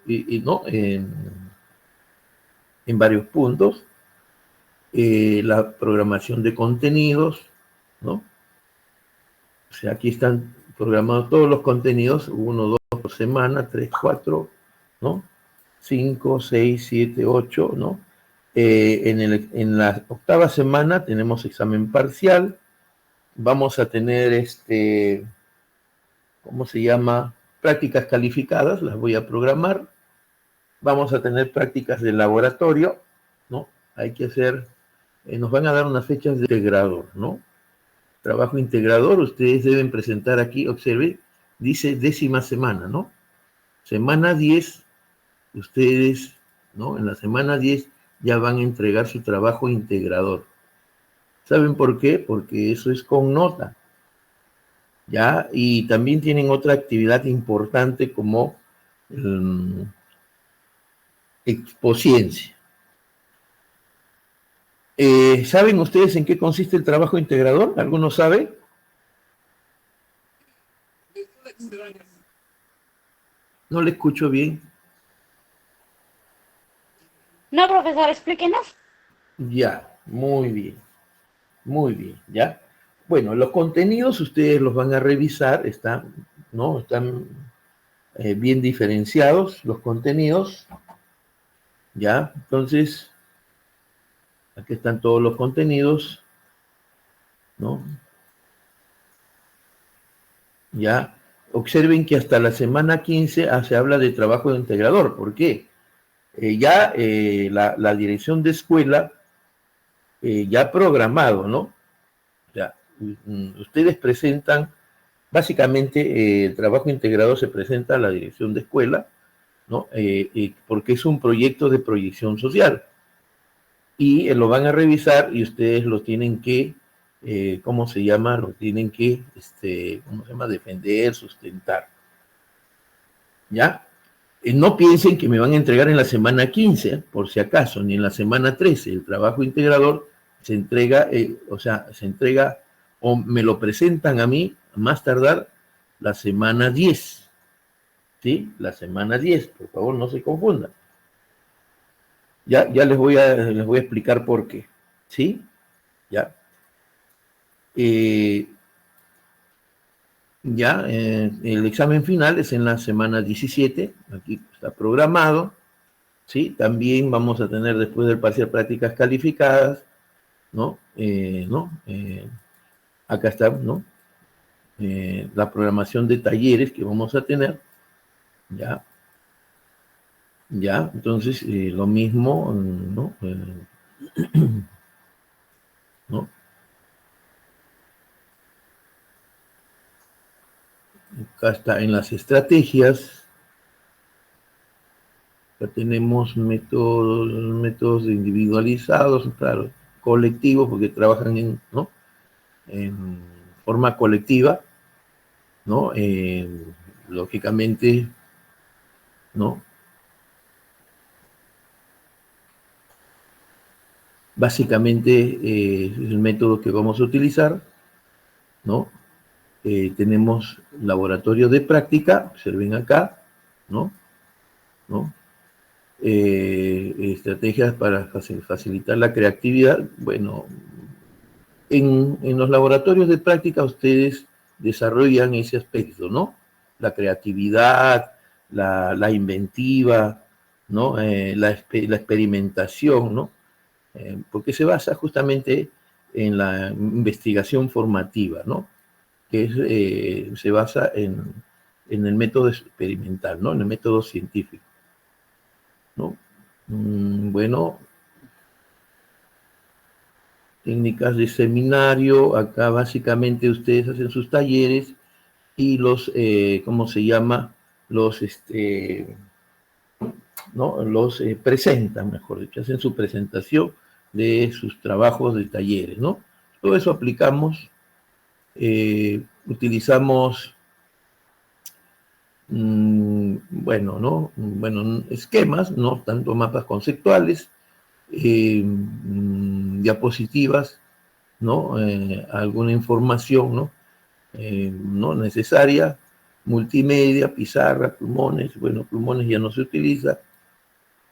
¿no? En varios puntos. La programación de contenidos, ¿no? O sea, aquí están programados todos los contenidos, 1, 2 por semana, 3, 4, ¿no? 5, 6, 7, 8, ¿no? En la octava semana tenemos examen parcial, vamos a tener ¿cómo se llama? Prácticas calificadas, las voy a programar, vamos a tener prácticas de laboratorio, ¿no? Hay que hacer, nos van a dar unas fechas de integrador, ¿no? Trabajo integrador, ustedes deben presentar aquí, observe, dice 10ª semana, ¿no? Semana 10, ustedes, ¿no? En la semana 10 ya van a entregar su trabajo integrador. ¿Saben por qué? Porque eso es con nota, ¿ya? Y también tienen otra actividad importante como expociencia. ¿Saben ustedes en qué consiste el trabajo integrador? ¿Alguno sabe? No le escucho bien. No, profesor, explíquenos. Ya, muy bien, ¿ya? Bueno, los contenidos ustedes los van a revisar, ¿no? Están bien diferenciados los contenidos, ¿ya? Entonces, aquí están todos los contenidos, ¿no? Ya, observen que hasta la semana 15 se habla de trabajo de integrador. ¿Por qué? La dirección de escuela ya ha programado, ¿no? Ya, ustedes presentan, básicamente el trabajo integrado se presenta a la dirección de escuela, ¿no? Porque es un proyecto de proyección social. Y lo van a revisar y ustedes lo tienen que, ¿cómo se llama? Lo tienen que, ¿cómo se llama? Defender, sustentar. ¿Ya? No piensen que me van a entregar en la semana 15, por si acaso, ni en la semana 13. El trabajo integrador se entrega, se entrega o me lo presentan a mí a más tardar la semana 10. ¿Sí? La semana 10, por favor, no se confundan. Ya les voy a explicar por qué. ¿Sí? Ya. El examen final es en la semana 17, aquí está programado. ¿Sí? También vamos a tener después del parcial prácticas calificadas, ¿no? Acá está, ¿no? La programación de talleres que vamos a tener, ¿ya? Entonces, lo mismo, ¿no? ¿No? Acá está en las estrategias, acá tenemos métodos individualizados, claro, colectivos, porque trabajan ¿no? En forma colectiva, ¿no? Lógicamente, ¿no? Básicamente es el método que vamos a utilizar, ¿no? Tenemos laboratorio de práctica, observen acá, ¿no? Estrategias para facilitar la creatividad. Bueno, en los laboratorios de práctica ustedes desarrollan ese aspecto, ¿no? La creatividad, la inventiva, ¿no? La experimentación, ¿no? Porque se basa justamente en la investigación formativa, ¿no? Que se basa en el método experimental, ¿no? En el método científico, ¿no? Bueno, técnicas de seminario, acá básicamente ustedes hacen sus talleres y ¿cómo se llama? ¿No? Los presentan, mejor dicho, hacen su presentación de sus trabajos de talleres, ¿no? Todo eso aplicamos, utilizamos, bueno, ¿no? Bueno, esquemas, no tanto mapas conceptuales, diapositivas, ¿no? Alguna información, ¿no? No necesaria, multimedia, pizarra, plumones. Bueno, plumones ya no se utiliza,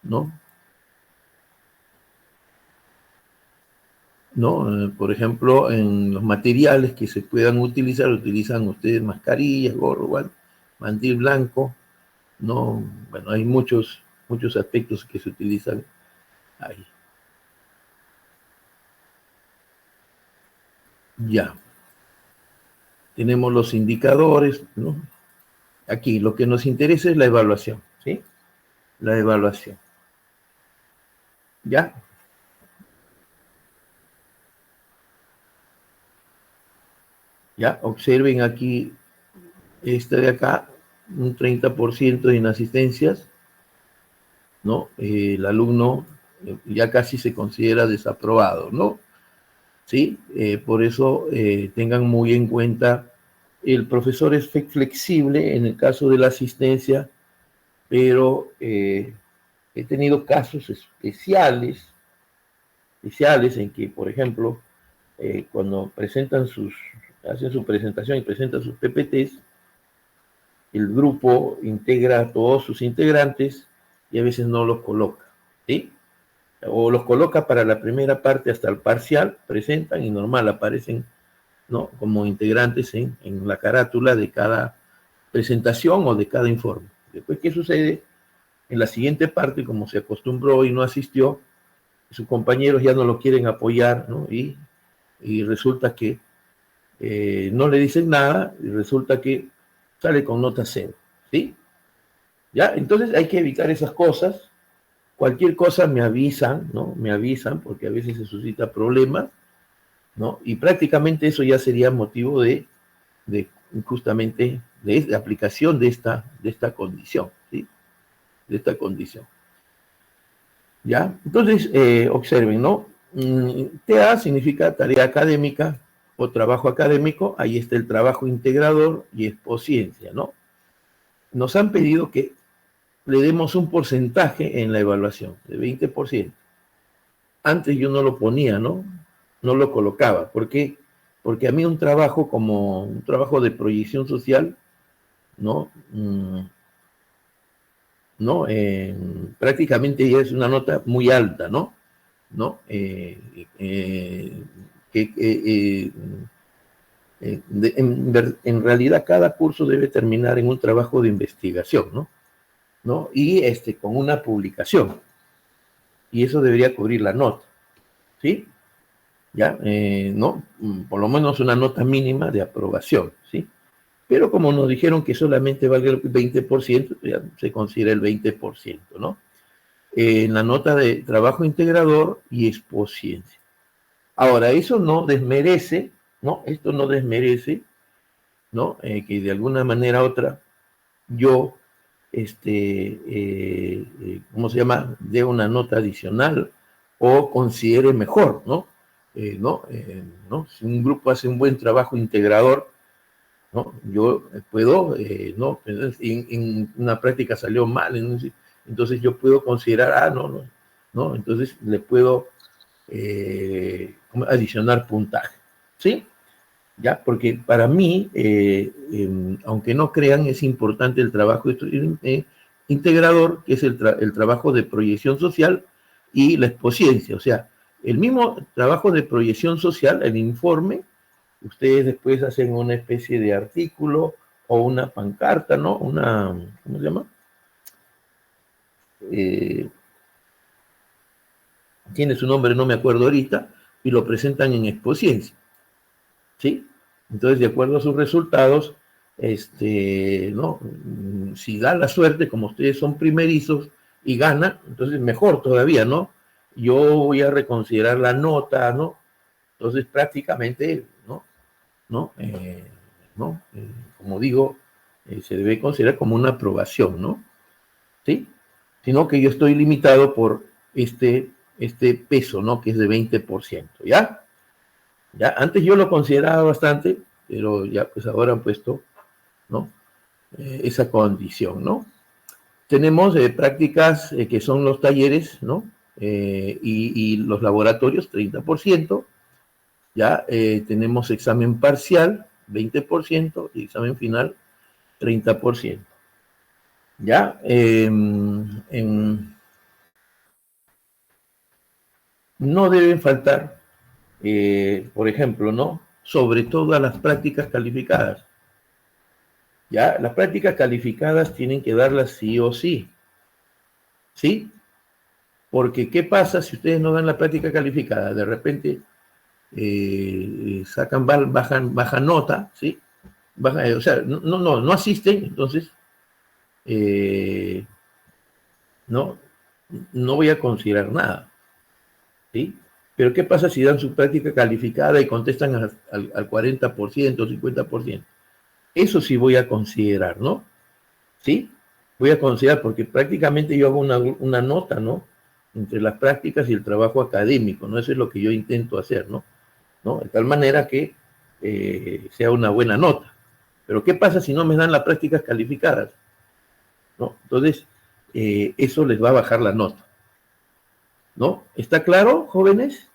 ¿no? ¿No? Por ejemplo, en los materiales que se puedan utilizar, utilizan ustedes mascarillas, gorro, igual, mantil blanco, ¿no? Bueno, hay muchos aspectos que se utilizan ahí. Ya. Tenemos los indicadores, ¿no? Aquí lo que nos interesa es la evaluación, ¿sí? La evaluación. ¿Ya? Ya, observen aquí, esta de acá, un 30% de inasistencias, ¿no? El alumno ya casi se considera desaprobado, ¿no? ¿Sí? Por eso tengan muy en cuenta, el profesor es flexible en el caso de la asistencia, pero he tenido casos especiales en que, por ejemplo, cuando hacen su presentación y presentan sus PPTs, el grupo integra a todos sus integrantes y a veces no los coloca, ¿sí? O los coloca para la primera parte hasta el parcial, presentan y normal aparecen, ¿no? Como integrantes en la carátula de cada presentación o de cada informe. Después, ¿qué sucede? En la siguiente parte, como se acostumbró y no asistió, sus compañeros ya no lo quieren apoyar, ¿no? Y resulta que no le dicen nada y resulta que sale con nota cero, ¿sí? ¿Ya? Entonces hay que evitar esas cosas. Cualquier cosa me avisan, ¿no? Me avisan porque a veces se suscita problemas, ¿no? Y prácticamente eso ya sería motivo de justamente de aplicación de esta condición, ¿sí? De esta condición. ¿Ya? Entonces, observen, ¿no? TA significa tarea académica o trabajo académico. Ahí está el trabajo integrador y expociencia, ¿no? Nos han pedido que le demos un porcentaje en la evaluación, de 20%. Antes yo no lo ponía, ¿no? No lo colocaba. ¿Por qué? Porque a mí un trabajo como un trabajo de proyección social, ¿no? ¿No? Prácticamente ya es una nota muy alta, ¿no? ¿No? En realidad cada curso debe terminar en un trabajo de investigación, ¿no? ¿No? Y con una publicación. Y eso debería cubrir la nota, ¿sí? ¿Ya? ¿No? Por lo menos una nota mínima de aprobación, ¿sí? Pero como nos dijeron que solamente valga el 20%, ya se considera el 20%, ¿no? En la nota de trabajo integrador y expociencia. Ahora, eso no desmerece, ¿no? Esto no desmerece, ¿no? Que de alguna manera u otra yo, ¿cómo se llama? Dé una nota adicional o considere mejor, ¿no? ¿No? Si un grupo hace un buen trabajo integrador, ¿no? Yo puedo, ¿no? En una práctica salió mal, entonces yo puedo considerar, no, entonces le puedo adicionar puntaje, ¿sí? ¿Ya? Porque para mí, aunque no crean, es importante el trabajo integrador, que es el trabajo de proyección social y la expociencia. O sea, el mismo trabajo de proyección social, el informe, ustedes después hacen una especie de artículo o una pancarta, ¿no? ¿Cómo se llama? Tiene su nombre, no me acuerdo ahorita, y lo presentan en expociencia, ¿sí? Entonces, de acuerdo a sus resultados, ¿no? Si da la suerte, como ustedes son primerizos y gana, entonces mejor todavía, ¿no? Yo voy a reconsiderar la nota, ¿no? Entonces, prácticamente, ¿no? Como digo, se debe considerar como una aprobación, ¿no? ¿Sí? Sino que yo estoy limitado por este peso, ¿no? Que es de 20%, ¿ya? Ya, antes yo lo consideraba bastante, pero ya pues ahora han puesto, ¿no? Esa condición, ¿no? Tenemos prácticas que son los talleres, ¿no? Y los laboratorios, 30%. Ya tenemos examen parcial, 20%, y examen final, 30%. ¿Ya? No deben faltar, por ejemplo, ¿no? Sobre todo a las prácticas calificadas. ¿Ya? Las prácticas calificadas tienen que darlas sí o sí. ¿Sí? Porque, ¿qué pasa si ustedes no dan la práctica calificada? De repente sacan baja nota, ¿sí? O sea, no asisten, entonces no, no voy a considerar nada, ¿sí? Pero ¿qué pasa si dan su práctica calificada y contestan al 40%, 50%? Eso sí voy a considerar, ¿no? ¿Sí? Voy a considerar porque prácticamente yo hago una nota, ¿no? Entre las prácticas y el trabajo académico, ¿no? Eso es lo que yo intento hacer, ¿no? De tal manera que sea una buena nota. Pero ¿qué pasa si no me dan las prácticas calificadas? ¿No? Entonces, eso les va a bajar la nota. ¿No? ¿Está claro, jóvenes?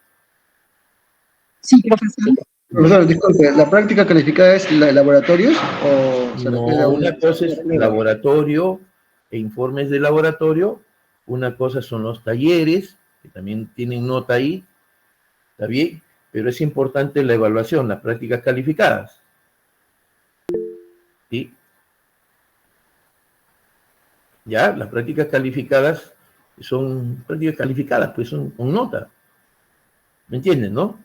Sí, profesor. Profesor, disculpe, ¿la práctica calificada es la de laboratorios o se refiere a No, una? una cosa es laboratorio e informes de laboratorio, una cosa son los talleres, que también tienen nota ahí, ¿está bien? Pero es importante la evaluación, las prácticas calificadas. ¿Sí? Ya, las prácticas calificadas son prácticas calificadas, pues son con nota. ¿Me entienden, no?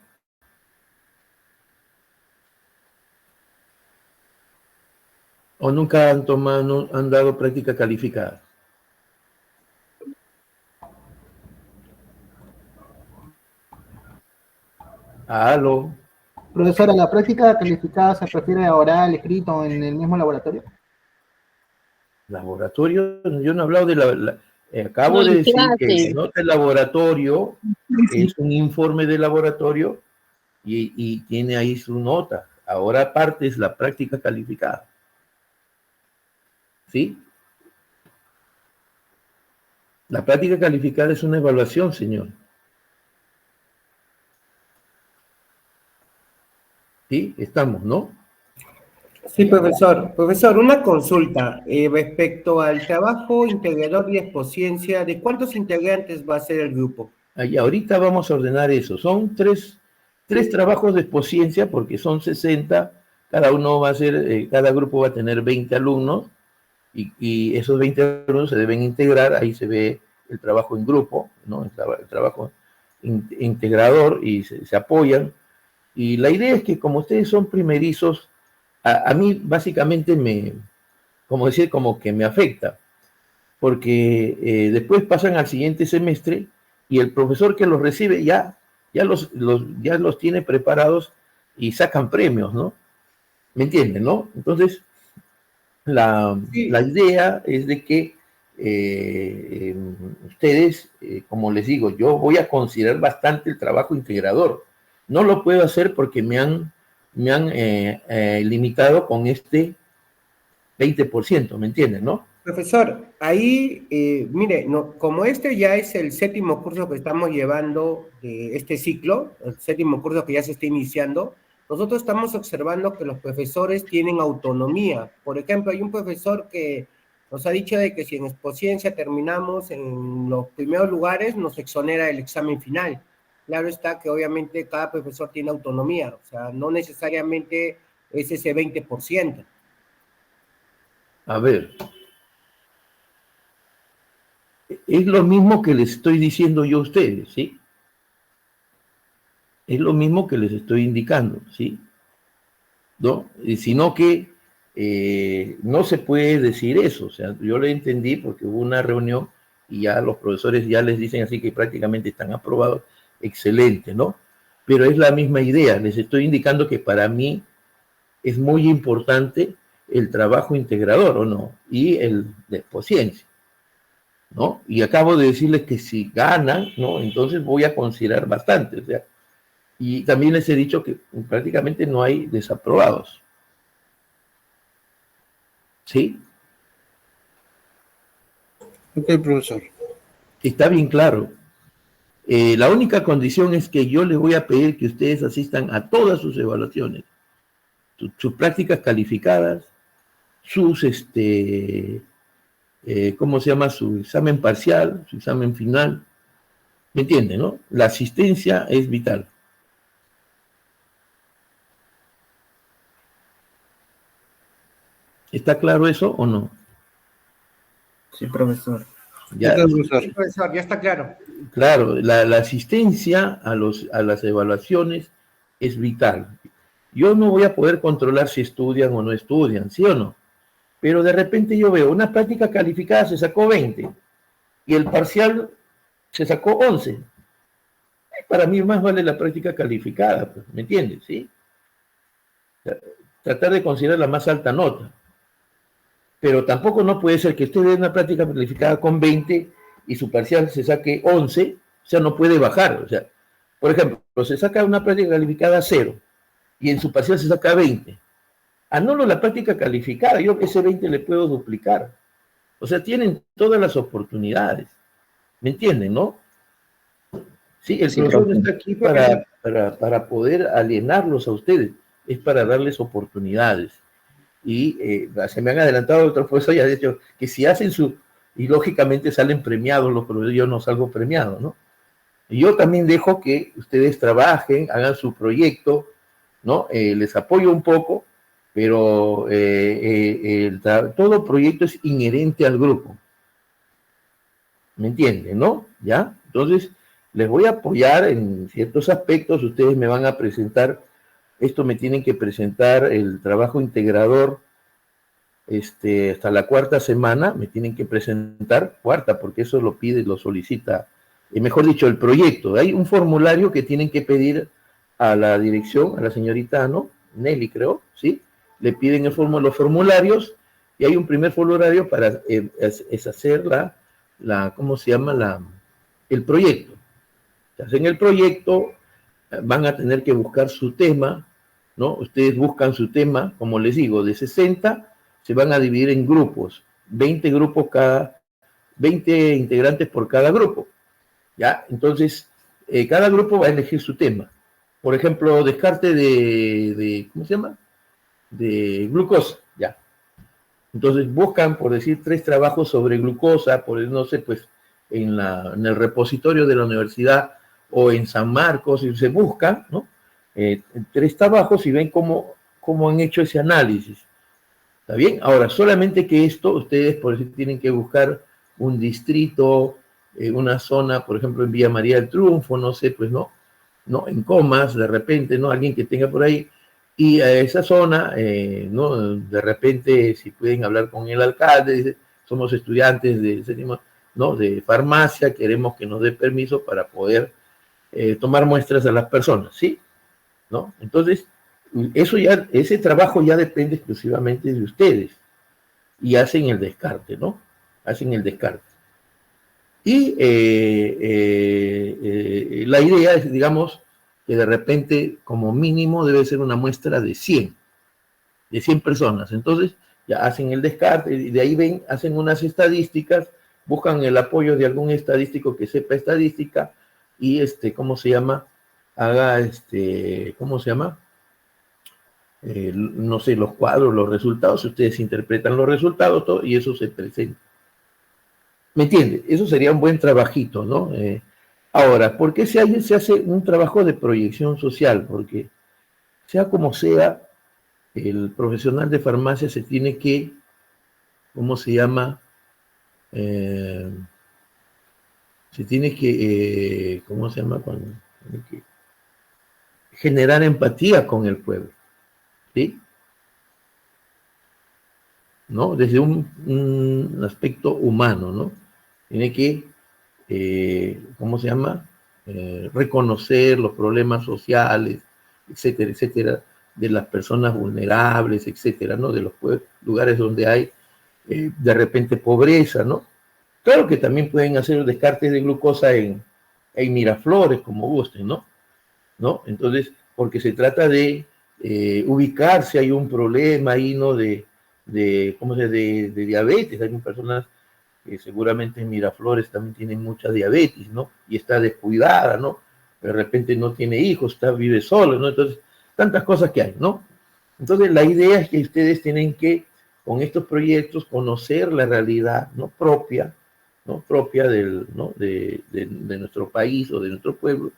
¿O nunca han tomado, han dado práctica calificada? Aló. Profesora, ¿la práctica calificada se refiere a oral, escrito en el mismo laboratorio? Laboratorio, yo no he hablado de acabo de decir que la nota de laboratorio es un informe de laboratorio y tiene ahí su nota. Ahora aparte es la práctica calificada. ¿Sí? La práctica calificada es una evaluación, señor. ¿Sí? Estamos, ¿no? Sí, profesor. Profesor, una consulta respecto al trabajo integrador y expociencia. ¿De cuántos integrantes va a ser el grupo? Ahí, ahorita vamos a ordenar eso. Son tres trabajos de expociencia porque son 60. Cada uno va a ser, cada grupo va a tener 20 alumnos y esos 20 alumnos se deben integrar. Ahí se ve el trabajo en grupo, ¿no? El trabajo integrador y se apoyan. Y la idea es que como ustedes son primerizos, a mí básicamente como que me afecta, porque después pasan al siguiente semestre y el profesor que los recibe ya los tiene preparados y sacan premios, ¿no? ¿Me entienden, no? Entonces, la idea es de que ustedes, como les digo, yo voy a considerar bastante el trabajo integrador. No lo puedo hacer porque me han limitado con este 20%, ¿me entienden, no? Profesor, ahí, mire, como este ya es el 7º curso que estamos llevando de este ciclo, el 7º curso que ya se está iniciando, nosotros estamos observando que los profesores tienen autonomía. Por ejemplo, hay un profesor que nos ha dicho de que si en expociencia terminamos en los primeros lugares, nos exonera el examen final. Claro está que obviamente cada profesor tiene autonomía, o sea, no necesariamente es ese 20%. A ver, es lo mismo que les estoy diciendo yo a ustedes, ¿sí? Es lo mismo que les estoy indicando, ¿sí? ¿No? Sino que no se puede decir eso, o sea, yo lo entendí porque hubo una reunión y ya los profesores ya les dicen así que prácticamente están aprobados, excelente, ¿no? Pero es la misma idea, les estoy indicando que para mí es muy importante el trabajo integrador, ¿o no? Y el de expociencia, ¿no? Y acabo de decirles que si ganan, ¿no? Entonces voy a considerar bastante, o sea, y también les he dicho que prácticamente no hay desaprobados. ¿Sí? Ok, profesor. Está bien claro. La única condición es que yo les voy a pedir que ustedes asistan a todas sus evaluaciones, sus prácticas calificadas sus, ¿cómo se llama? Su examen parcial, su examen final. ¿Me entienden, no? La asistencia es vital. ¿Está claro eso o no? Sí, profesor. Ya, Sí, profesor, ya está claro. claro, la asistencia a las evaluaciones es vital. Yo no voy a poder controlar si estudian o no estudian, ¿sí o no? Pero de repente yo veo una práctica calificada se sacó 20 y el parcial se sacó 11. Para mí más vale la práctica calificada, pues, ¿me entiendes? ¿Sí? Tratar de considerar la más alta nota. Pero tampoco no puede ser que usted dé una práctica calificada con 20 y su parcial se saque 11, o sea, no puede bajar. O sea, por ejemplo, se saca una práctica calificada 0 y en su parcial se saca 20. Anulo la práctica calificada, yo ese 20 le puedo duplicar. O sea, tienen todas las oportunidades. ¿Me entienden, no? Sí, el profesor no está aquí para poder alienarlos a ustedes, es para darles oportunidades. Y se me han adelantado otros profesores, ya de hecho, que si hacen y lógicamente salen premiados los profesores, yo no salgo premiado, ¿no? Y yo también dejo que ustedes trabajen, hagan su proyecto, ¿no? Les apoyo un poco, pero todo proyecto es inherente al grupo. ¿Me entienden, no? ¿Ya? Entonces, les voy a apoyar en ciertos aspectos, ustedes me van a presentar, esto me tienen que presentar el trabajo integrador, hasta la 4ª semana, me tienen que presentar, 4ª, porque eso lo pide, lo solicita, mejor dicho, el proyecto. Hay un formulario que tienen que pedir a la dirección, a la señorita, ¿no? Nelly, creo, ¿sí? Le piden los formularios, y hay un primer formulario para hacer ¿cómo se llama? El proyecto. Hacen el proyecto, van a tener que buscar su tema, ¿no? Ustedes buscan su tema, como les digo, de 60 se van a dividir en grupos, 20 grupos 20 integrantes por cada grupo, ¿ya? Entonces, cada grupo va a elegir su tema. Por ejemplo, descarte ¿cómo se llama? De glucosa, ¿ya? Entonces buscan, por decir, 3 trabajos sobre glucosa, no sé, pues, en el repositorio de la universidad o en San Marcos, y se buscan, ¿no? 3 trabajos y ven cómo han hecho ese análisis. ¿Está bien? Ahora, solamente que esto, ustedes, por decir, tienen que buscar un distrito, una zona, por ejemplo, en Villa María del Triunfo, no sé, pues, ¿no? En Comas, de repente, ¿no? Alguien que tenga por ahí, y a esa zona, ¿no? De repente, si pueden hablar con el alcalde, dice, somos estudiantes de farmacia, queremos que nos dé permiso para poder tomar muestras a las personas, ¿sí? ¿No? Entonces, ese trabajo ya depende exclusivamente de ustedes, y hacen el descarte, ¿no? Hacen el descarte. Y la idea es, digamos, que de repente, como mínimo, debe ser una muestra de 100 personas. Entonces, ya hacen el descarte, y de ahí hacen unas estadísticas, buscan el apoyo de algún estadístico que sepa estadística, y ¿cómo se llama? ¿Cómo se llama? No sé, los cuadros, los resultados, ustedes interpretan los resultados, todo, y eso se presenta. ¿Me entiende? Eso sería un buen trabajito, ¿no? Ahora, ¿por qué se hace un trabajo de proyección social? Porque, sea como sea, el profesional de farmacia se tiene que, ¿cómo se llama? Se tiene que, ¿cómo se llama? Tiene que generar empatía con el pueblo, ¿sí? ¿No? Desde un aspecto humano, ¿no? Tiene que, ¿cómo se llama? Reconocer los problemas sociales, etcétera, etcétera, de las personas vulnerables, etcétera, ¿no? De los lugares donde hay, de repente, pobreza, ¿no? Claro que también pueden hacer descartes de glucosa en Miraflores, como gusten, ¿no? Entonces, porque se trata de ubicar si hay un problema ahí, ¿no? ¿cómo se dice? De diabetes. Hay personas que seguramente en Miraflores también tienen mucha diabetes, ¿no? Y está descuidada, ¿no? De repente no tiene hijos, vive solo, ¿no? Entonces, tantas cosas que hay, ¿no? Entonces, la idea es que ustedes tienen que con estos proyectos, conocer la realidad no propia, ¿no? Propia de nuestro país o de nuestro pueblo,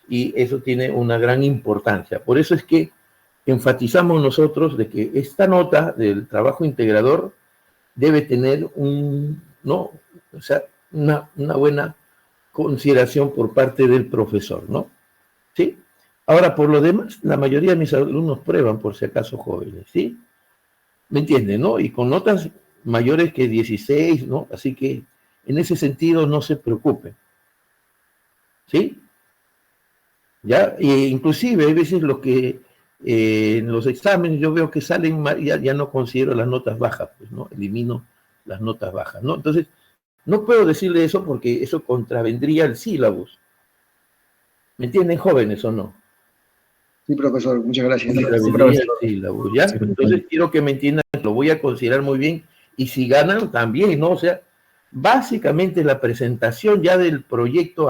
y eso tiene una gran importancia. Por eso es que enfatizamos nosotros de que esta nota del trabajo integrador debe tener ¿no? O sea, una buena consideración por parte del profesor, ¿no? ¿Sí? Ahora, por lo demás, la mayoría de mis alumnos prueban, por si acaso, jóvenes, ¿sí? ¿Me entienden, no? Y con notas mayores que 16, ¿no? Así que, en ese sentido, no se preocupen, ¿sí? Ya, inclusive, hay veces lo que en los exámenes yo veo que salen, ya no considero las notas bajas, pues, ¿no? Elimino las notas bajas, ¿no? Entonces, no puedo decirle eso porque eso contravendría el sílabus. ¿Me entienden, jóvenes, o no? Sí, profesor, muchas gracias. Contravendría el sílabus, ¿ya? Entonces, quiero que me entiendan, lo voy a considerar muy bien, y si ganan, también, ¿no? O sea, básicamente la presentación ya del proyecto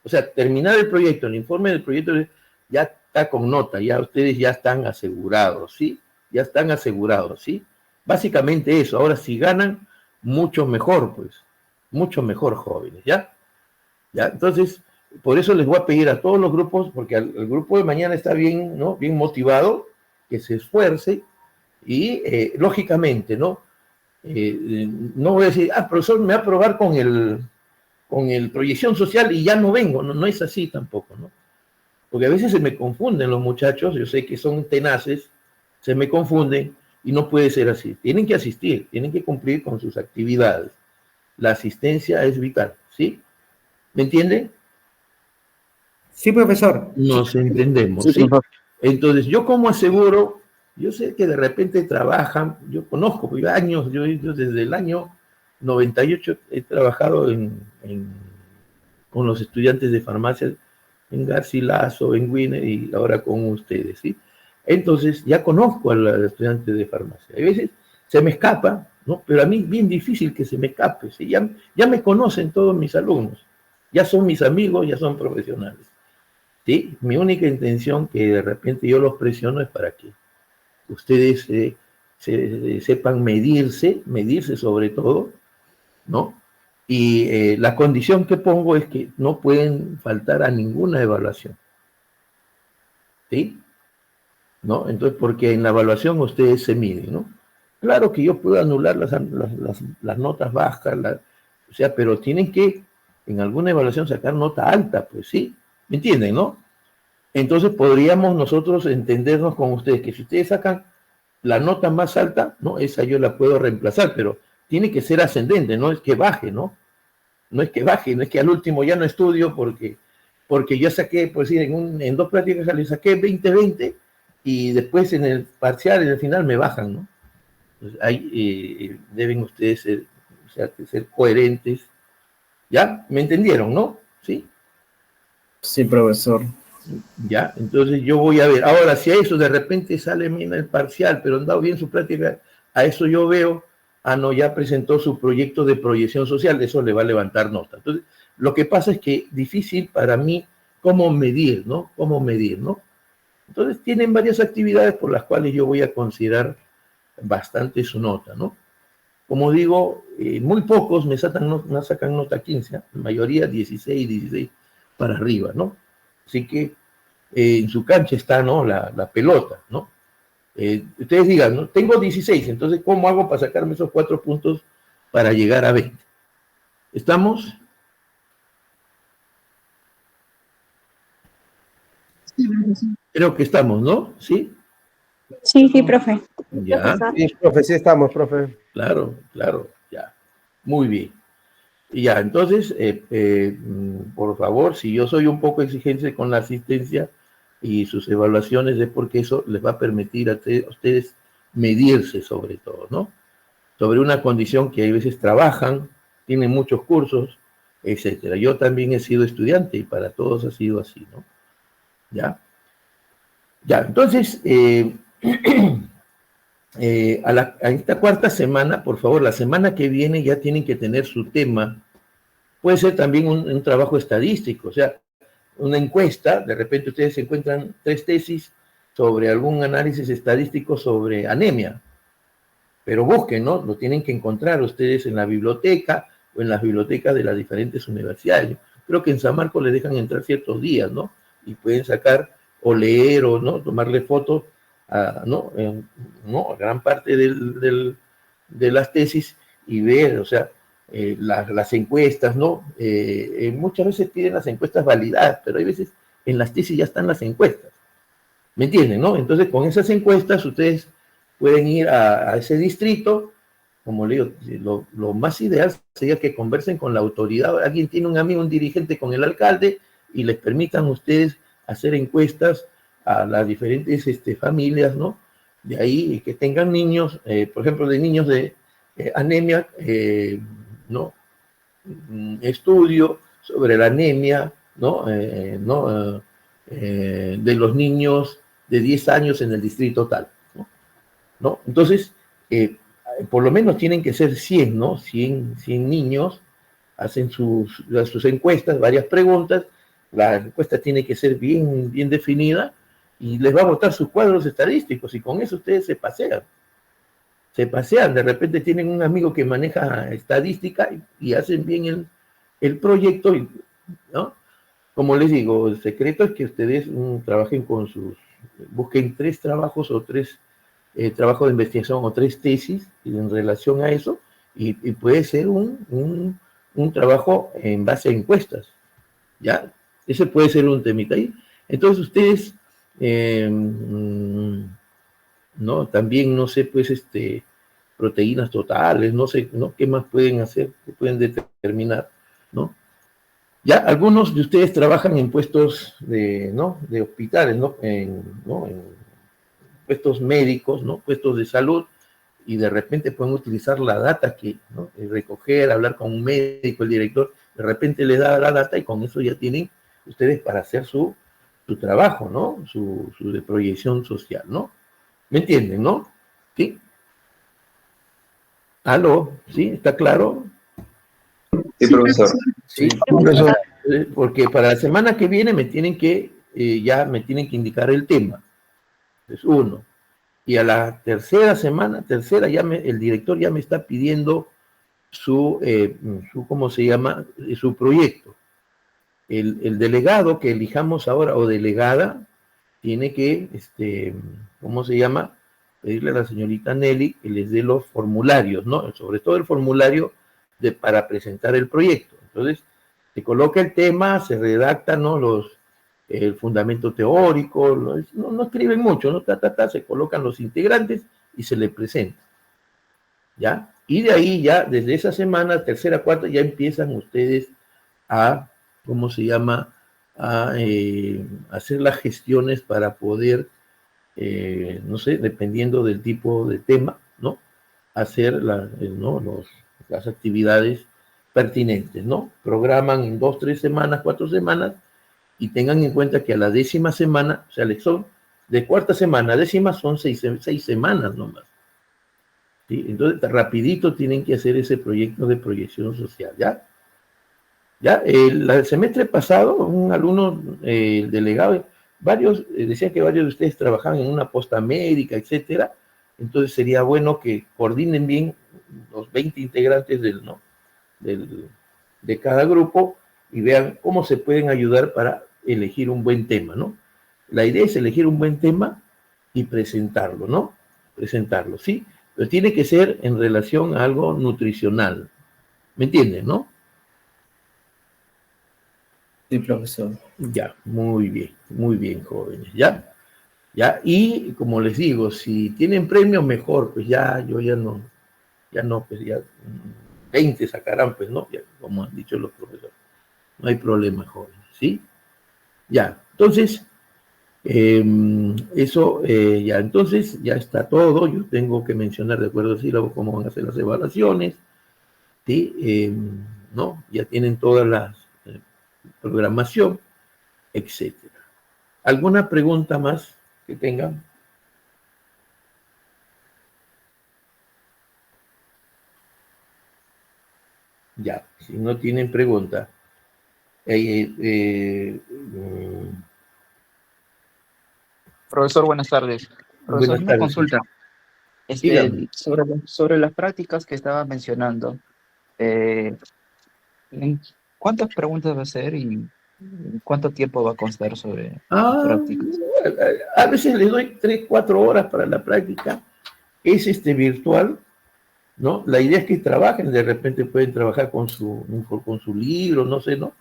o sea, terminar el proyecto, el informe del proyecto ya está con nota, ya ustedes ya están asegurados, ¿sí? Ya están asegurados, ¿sí? Básicamente eso. Ahora, si ganan, mucho mejor, pues. Mucho mejor, jóvenes, ¿ya? ¿Ya? Entonces, por eso les voy a pedir a todos los grupos, porque el grupo de mañana está bien, ¿no? Bien motivado, que se esfuerce y, lógicamente, ¿no? No voy a decir, profesor, me va a aprobar con el proyección social y ya no vengo, no es así tampoco, ¿no? Porque a veces se me confunden los muchachos, yo sé que son tenaces, se me confunden y no puede ser así. Tienen que asistir, tienen que cumplir con sus actividades. La asistencia es vital, ¿sí? ¿Me entienden? Sí, profesor. Nos entendemos, Sí, ¿sí? profesor. Entonces, yo como aseguro, yo sé que de repente trabajan, yo conozco años, yo desde el año 98 he trabajado con los estudiantes de farmacia en Garcilaso, en Winner y ahora con ustedes, ¿sí? Entonces, ya conozco a los estudiantes de farmacia. A veces se me escapa, ¿no? Pero a mí bien difícil que se me escape, ¿sí? Ya me conocen todos mis alumnos, ya son mis amigos, ya son profesionales, ¿sí? Mi única intención que de repente yo los presiono es para que ustedes sepan medirse sobre todo, ¿no? Y la condición que pongo es que no pueden faltar a ninguna evaluación, ¿sí? ¿No? Entonces, porque en la evaluación ustedes se miden, ¿no? Claro que yo puedo anular las notas bajas, o sea, pero tienen que en alguna evaluación sacar nota alta, pues sí, ¿me entienden, no? Entonces podríamos nosotros entendernos con ustedes, que si ustedes sacan la nota más alta, ¿no? Esa yo la puedo reemplazar, pero tiene que ser ascendente, no es que baje, ¿no? No es que baje, no es que al último ya no estudio porque yo saqué, pues sí, en dos prácticas le saqué 20-20 y después en el parcial, en el final me bajan, ¿no? Pues ahí deben ustedes ser, o sea, ser coherentes. ¿Ya? ¿Me entendieron, no? ¿Sí? Sí, profesor. Ya, entonces yo voy a ver. Ahora, si a eso de repente sale bien el parcial, pero han dado bien su práctica, a eso yo veo, no, ya presentó su proyecto de proyección social, eso le va a levantar nota. Entonces, lo que pasa es que difícil para mí cómo medir, ¿no? Cómo medir, ¿no? Entonces, tienen varias actividades por las cuales yo voy a considerar bastante su nota, ¿no? Como digo, muy pocos me sacan nota 15, la mayoría 16 para arriba, ¿no? Así que en su cancha está, ¿no? La pelota, ¿no? Ustedes digan, ¿no? Tengo 16, entonces, ¿cómo hago para sacarme esos 4 puntos para llegar a 20? ¿Estamos? Creo que estamos, ¿no? ¿Sí? Sí, sí, profe. Ya, Sí, profe, sí estamos, profe. claro, ya. Muy bien. Y ya, entonces, por favor, si yo soy un poco exigente con la asistencia y sus evaluaciones, es porque eso les va a permitir a ustedes medirse sobre todo, ¿no? Sobre una condición que a veces trabajan, tienen muchos cursos, etcétera. Yo también he sido estudiante y para todos ha sido así, ¿no? Ya. Ya, entonces, a esta cuarta semana, por favor, la semana que viene ya tienen que tener su tema. Puede ser también un trabajo estadístico, o sea, una encuesta, de repente ustedes encuentran 3 tesis sobre algún análisis estadístico sobre anemia, Pero busquen, ¿no? Lo tienen que encontrar ustedes en la biblioteca o en las bibliotecas de las diferentes universidades. Creo que en San Marcos les dejan entrar ciertos días, ¿no? Y pueden sacar o leer o, ¿no? Tomarle fotos a, ¿no? ¿no? A gran parte de las tesis y ver, o sea, las encuestas, ¿no? Muchas veces piden las encuestas validadas, pero hay veces en las tesis ya están las encuestas. ¿Me entienden, no? Entonces, con esas encuestas ustedes pueden ir a ese distrito. Como le digo, lo más ideal sería que conversen con la autoridad. Alguien tiene un amigo, un dirigente con el alcalde y les permitan ustedes hacer encuestas a las diferentes familias, ¿no? De ahí que tengan niños, por ejemplo, de niños de anemia, ¿no? Estudio sobre la anemia, ¿no? De los niños de 10 años en el distrito tal, ¿no? Entonces, por lo menos tienen que ser 100, ¿no? 100 niños, hacen sus encuestas, varias preguntas, la encuesta tiene que ser bien definida y les va a botar sus cuadros estadísticos y con eso ustedes se pasean, de repente tienen un amigo que maneja estadística y hacen bien el proyecto, ¿no? Como les digo, el secreto es que ustedes trabajen busquen 3 trabajos o 3 trabajos de investigación o 3 tesis en relación a eso, y puede ser un trabajo en base a encuestas, ¿ya? Ese puede ser un temita ahí. Entonces ustedes, ¿no? También, no sé, pues, proteínas totales, no sé, ¿no? ¿Qué más pueden hacer? ¿Qué pueden determinar, ¿no? Ya algunos de ustedes trabajan en puestos ¿no? de hospitales, ¿no? En puestos médicos, ¿no? Puestos de salud, y de repente pueden utilizar la data ¿no? Recoger, hablar con un médico, el director, de repente les da la data y con eso ya tienen ustedes para hacer su trabajo, ¿no? Su de proyección social, ¿no? ¿Me entienden, no? ¿Sí? ¿Aló? ¿Sí? ¿Está claro? Sí, profesor. Sí, Profesor, porque para la semana que viene ya me tienen que indicar el tema. Es uno. Y a la tercera, el director ya me está pidiendo ¿cómo se llama? Su proyecto. El delegado que elijamos ahora, o delegada, tiene que, ¿cómo se llama? Pedirle a la señorita Nelly que les dé los formularios, ¿no? Sobre todo el formulario para presentar el proyecto. Entonces, se coloca el tema, se redacta, ¿no? El fundamento teórico, no escriben mucho, ¿no? Se colocan los integrantes y se le presenta, ¿ya? Y de ahí ya, desde esa semana, tercera, cuarta, ya empiezan ustedes a, ¿cómo se llama? A hacer las gestiones para poder, no sé, dependiendo del tipo de tema, ¿no? Hacer ¿no? las actividades pertinentes, ¿no? Programan en 2, 3 semanas, 4 semanas, y tengan en cuenta que a la 10ª semana, o sea, son de cuarta semana a 10ª son 6 semanas nomás. ¿Sí? Entonces, rapidito tienen que hacer ese proyecto de proyección social, ¿ya? Ya, el semestre pasado, un alumno, el delegado, decía que varios de ustedes trabajaban en una posta médica, etcétera. Entonces sería bueno que coordinen bien los 20 integrantes de cada grupo y vean cómo se pueden ayudar para elegir un buen tema, ¿no? La idea es elegir un buen tema y presentarlo, ¿no? Presentarlo, ¿sí? Pero tiene que ser en relación a algo nutricional. ¿Me entienden, no? Sí, profesor. Ya, muy bien, jóvenes, ¿ya? Ya, y como les digo, si tienen premios, mejor, pues yo ya no, pues ya 20 sacarán, pues, ¿no? Ya, como han dicho los profesores. No hay problema, jóvenes, ¿sí? Ya, entonces, entonces ya está todo. Yo tengo que mencionar de acuerdo al sílabo cómo van a ser las evaluaciones, ¿sí? ¿No? Ya tienen todas las programación, etcétera. ¿Alguna pregunta más que tengan? Ya, si no tienen pregunta. Profesor, buenas tardes. Profesor, Buenas una tardes. consulta. Dígame. Sobre las prácticas que estabas mencionando, ¿en ¿cuántas preguntas va a ser y cuánto tiempo va a constar sobre las Ah, prácticas? a veces le doy 3, 4 horas para la práctica. Es virtual, ¿no? La idea es que trabajen, de repente pueden trabajar con su libro, no sé, ¿no?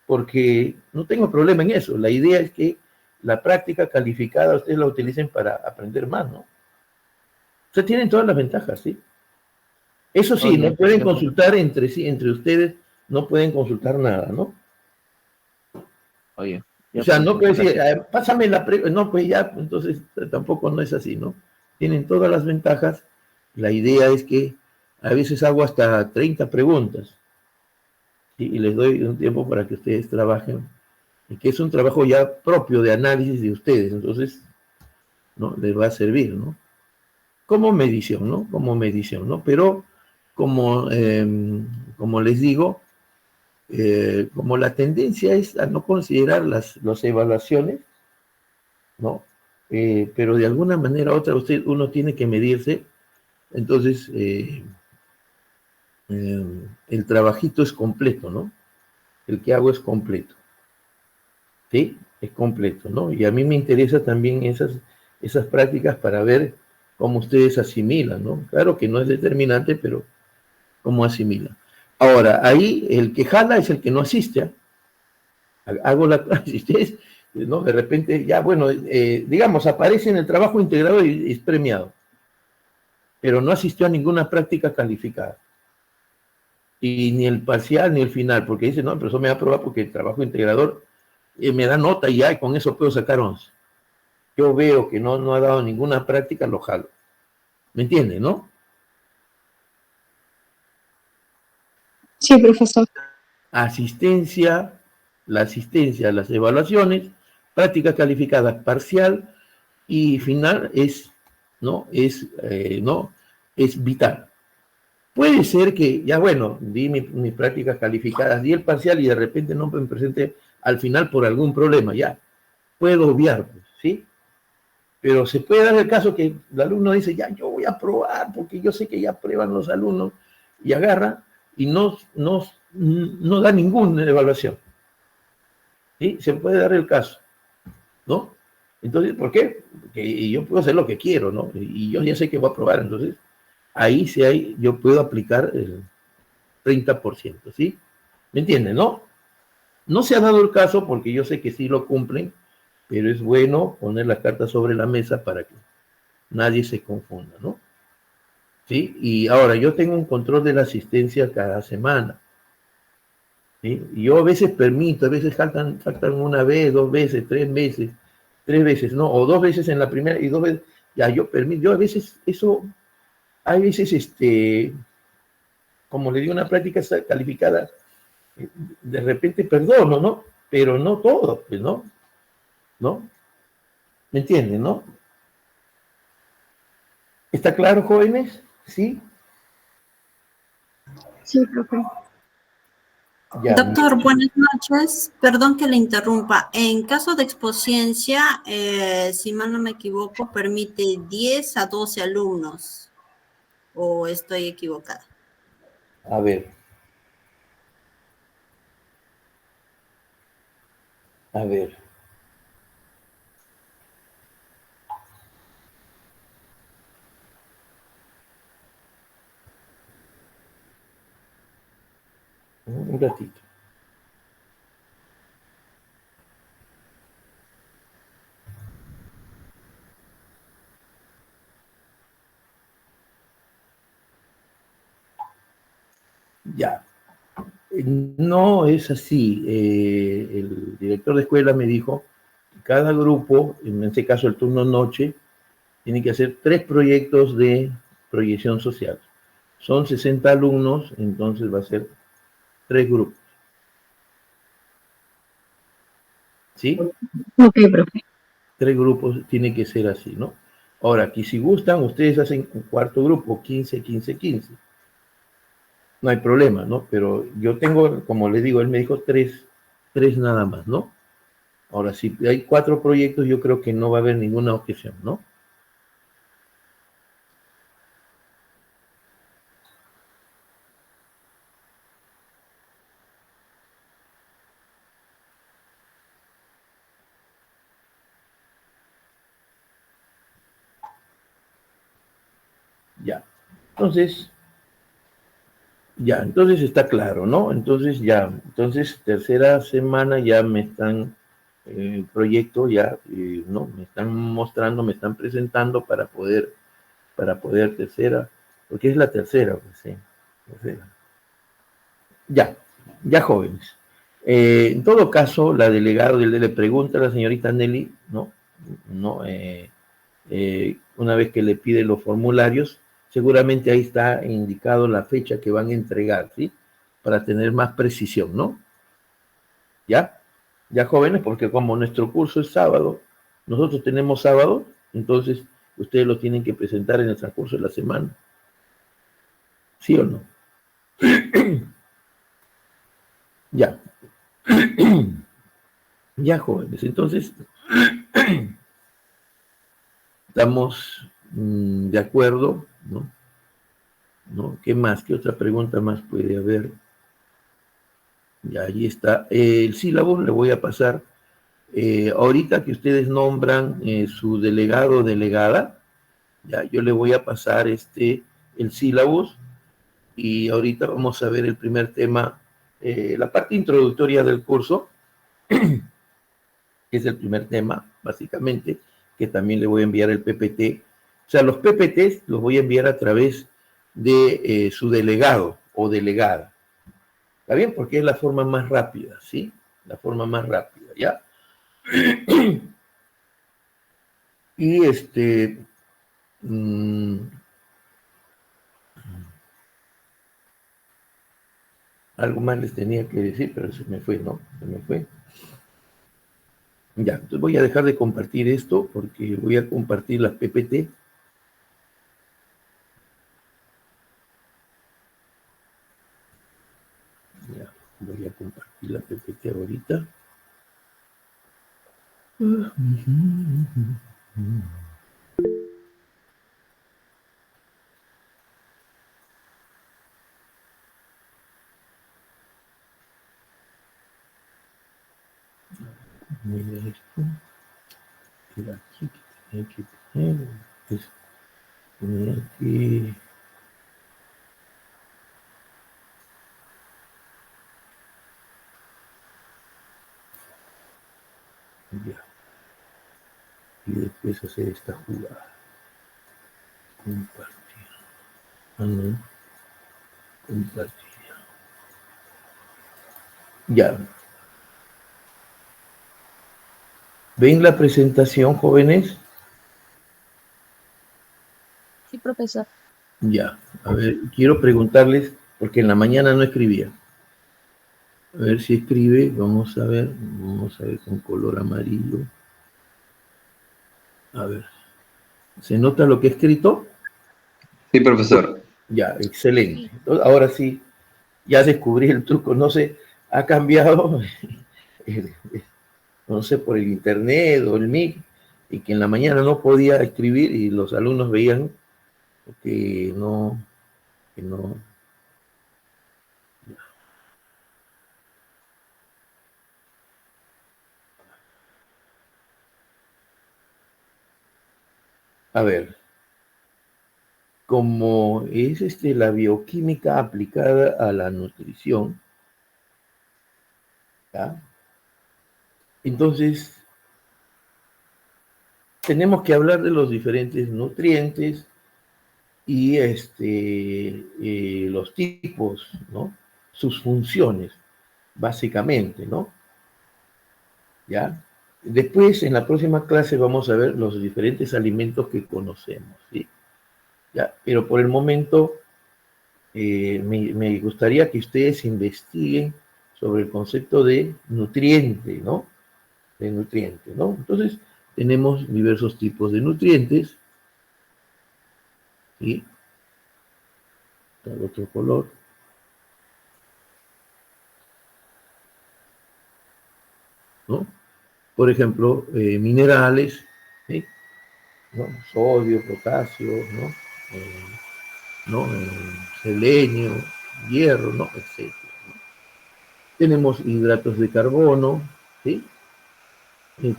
Porque no tengo problema en eso. La idea es que la práctica calificada ustedes la utilicen para aprender más, ¿no? O sea, tienen todas las ventajas, ¿sí? Eso sí, Oye, no pueden ya, consultar entre sí, entre ustedes, no pueden consultar nada, ¿no? oye, O ya, sea, no profesor, puede decir, gracias. pásame no, pues ya, entonces tampoco no es así, ¿no? Tienen todas las ventajas. La idea es que a veces hago hasta 30 preguntas, ¿sí? Y les doy un tiempo para que ustedes trabajen, y que es un trabajo ya propio de análisis de ustedes, entonces, ¿no? Les va a servir, ¿no? Como medición, ¿no? Como medición, ¿no? Pero como, como les digo, como la tendencia es a no considerar las evaluaciones, ¿no? Pero de alguna manera u otra uno tiene que medirse, entonces el trabajito es completo, ¿no? El que hago es completo, ¿sí? Es completo, ¿no? Y a mí me interesa también esas prácticas para ver cómo ustedes asimilan, ¿no? Claro que no es determinante, pero cómo asimilan. Ahora, ahí el que jala es el que no asiste, ¿eh? Hago la asistencia, ¿no? De repente, ya, bueno, digamos, aparece en el trabajo integrado y es premiado, pero no asistió a ninguna práctica calificada. Y ni el parcial ni el final, porque dice, no, pero eso me va a aprobar porque el trabajo integrador me da nota y ya, y con eso puedo sacar 11. Yo veo que no ha dado ninguna práctica, lo jalo. ¿Me entiende, no? Sí, profesor. Asistencia, la asistencia a las evaluaciones, práctica calificada parcial y final ¿no? Es vital. Puede ser que, ya bueno, di mis prácticas calificadas, di el parcial y de repente no me presente al final por algún problema, ya. Puedo obviar, pues, ¿sí? Pero se puede dar el caso que el alumno dice, ya, yo voy a probar porque yo sé que ya prueban los alumnos y agarra y no da ninguna evaluación, ¿sí? Se puede dar el caso, ¿no? Entonces, ¿por qué? Porque yo puedo hacer lo que quiero, ¿no? Y yo ya sé que voy a probar, entonces ahí sí yo puedo aplicar el 30%, ¿sí? ¿Me entienden, no? No se ha dado el caso porque yo sé que sí lo cumplen, pero es bueno poner las cartas sobre la mesa para que nadie se confunda, ¿no? ¿Sí? Y ahora, yo tengo un control de la asistencia cada semana, ¿sí? Y yo a veces permito, a veces faltan una vez, 2 veces, 3 veces, 3 veces, ¿no? O 2 veces en la primera y 2 veces, ya yo permito, yo a veces eso, hay veces, como le digo, una práctica calificada, de repente perdono, ¿no? Pero no todo, pues, ¿no? ¿No? ¿Me entienden, no? ¿Está claro, jóvenes? ¿Sí? Sí, profe. Ya. Doctor, buenas noches. Perdón que le interrumpa. En caso de exposiencia, si mal no me equivoco, permite 10 a 12 alumnos. ¿O estoy equivocada? A ver. A ver. Un ratito. Ya. No es así. El director de escuela me dijo que cada grupo, en este caso el turno noche, tiene que hacer 3 proyectos de proyección social. Son 60 alumnos, entonces va a ser 3 grupos. ¿Sí? Ok, profe. 3 grupos tiene que ser así, ¿no? Ahora, aquí si gustan, ustedes hacen un cuarto grupo, 15, 15, 15. No hay problema, ¿no? Pero yo tengo, como les digo, él me dijo 3 nada más, ¿no? Ahora, si hay 4 proyectos, yo creo que no va a haber ninguna objeción, ¿no? Entonces, ya, entonces está claro, ¿no? Entonces ya, entonces tercera semana ya me están, el proyecto ya, ¿no? Me están mostrando, me están presentando para poder tercera, porque es la tercera, pues sí, tercera. Ya jóvenes. En todo caso, la delegada le pregunta a la señorita Nelly, ¿no? Una vez que le pide los formularios, seguramente ahí está indicado la fecha que van a entregar, ¿sí? Para tener más precisión, ¿no? ¿Ya? Ya jóvenes, porque como nuestro curso es sábado, nosotros tenemos sábado, entonces ustedes lo tienen que presentar en el transcurso de la semana. ¿Sí o no? Ya. Ya jóvenes, entonces estamos de acuerdo, ¿no? ¿No? ¿Qué más? ¿Qué otra pregunta más puede haber? Ya, ahí está. El sílabo le voy a pasar. Ahorita que ustedes nombran su delegado o delegada, ya, yo le voy a pasar el sílabus y ahorita vamos a ver el primer tema, la parte introductoria del curso, que es el primer tema, básicamente, que también le voy a enviar el PPT. O sea, los PPTs los voy a enviar a través de su delegado o delegada. ¿Está bien? Porque es la forma más rápida, ¿sí? La forma más rápida, ¿ya? Y algo más les tenía que decir, pero se me fue, ¿no? Se me fue. Ya, entonces voy a dejar de compartir esto porque voy a compartir las PPT. Ya, voy a compartir la PPT ahorita. Mira esto. Mira aquí, que tenía que poner. Pues, poner aquí. Ya. Y después hacer esta jugada. Compartir. No. Compartir. Ya. ¿Ven la presentación, jóvenes? Sí, profesor. Ya. A ver, quiero preguntarles, porque en la mañana no escribía. A ver si escribe, vamos a ver con color amarillo. A ver, ¿se nota lo que he escrito? Sí, profesor. Ya, excelente. Ahora sí, ya descubrí el truco, no sé, ha cambiado, no sé, por el internet o el MIC, y que en la mañana no podía escribir y los alumnos veían que no. A ver, como es la bioquímica aplicada a la nutrición, ¿ya? Entonces, tenemos que hablar de los diferentes nutrientes y los tipos, ¿no? Sus funciones, básicamente, ¿no? ¿Ya? Después, en la próxima clase, vamos a ver los diferentes alimentos que conocemos, ¿sí? ¿Ya? Pero por el momento, me gustaría que ustedes investiguen sobre el concepto de nutriente, ¿no? De nutriente, ¿no? Entonces, tenemos diversos tipos de nutrientes, ¿sí? El otro color. ¿No? Por ejemplo, minerales, ¿sí? ¿No? Sodio, potasio, ¿no? Selenio, hierro, ¿no? Etc. ¿no? Tenemos hidratos de carbono, ¿sí?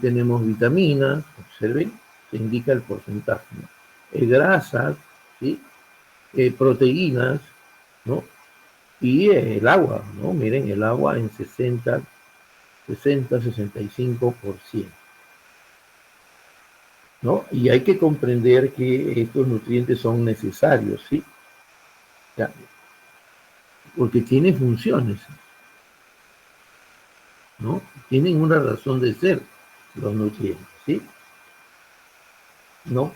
Tenemos vitaminas, observen, se indica el porcentaje, ¿no? Grasas, ¿sí? proteínas, ¿no? Y el agua, ¿no? Miren, el agua en 65%, ¿no? Y hay que comprender que estos nutrientes son necesarios, ¿sí? Ya, porque tienen funciones, ¿no? Tienen una razón de ser los nutrientes, ¿sí? ¿No?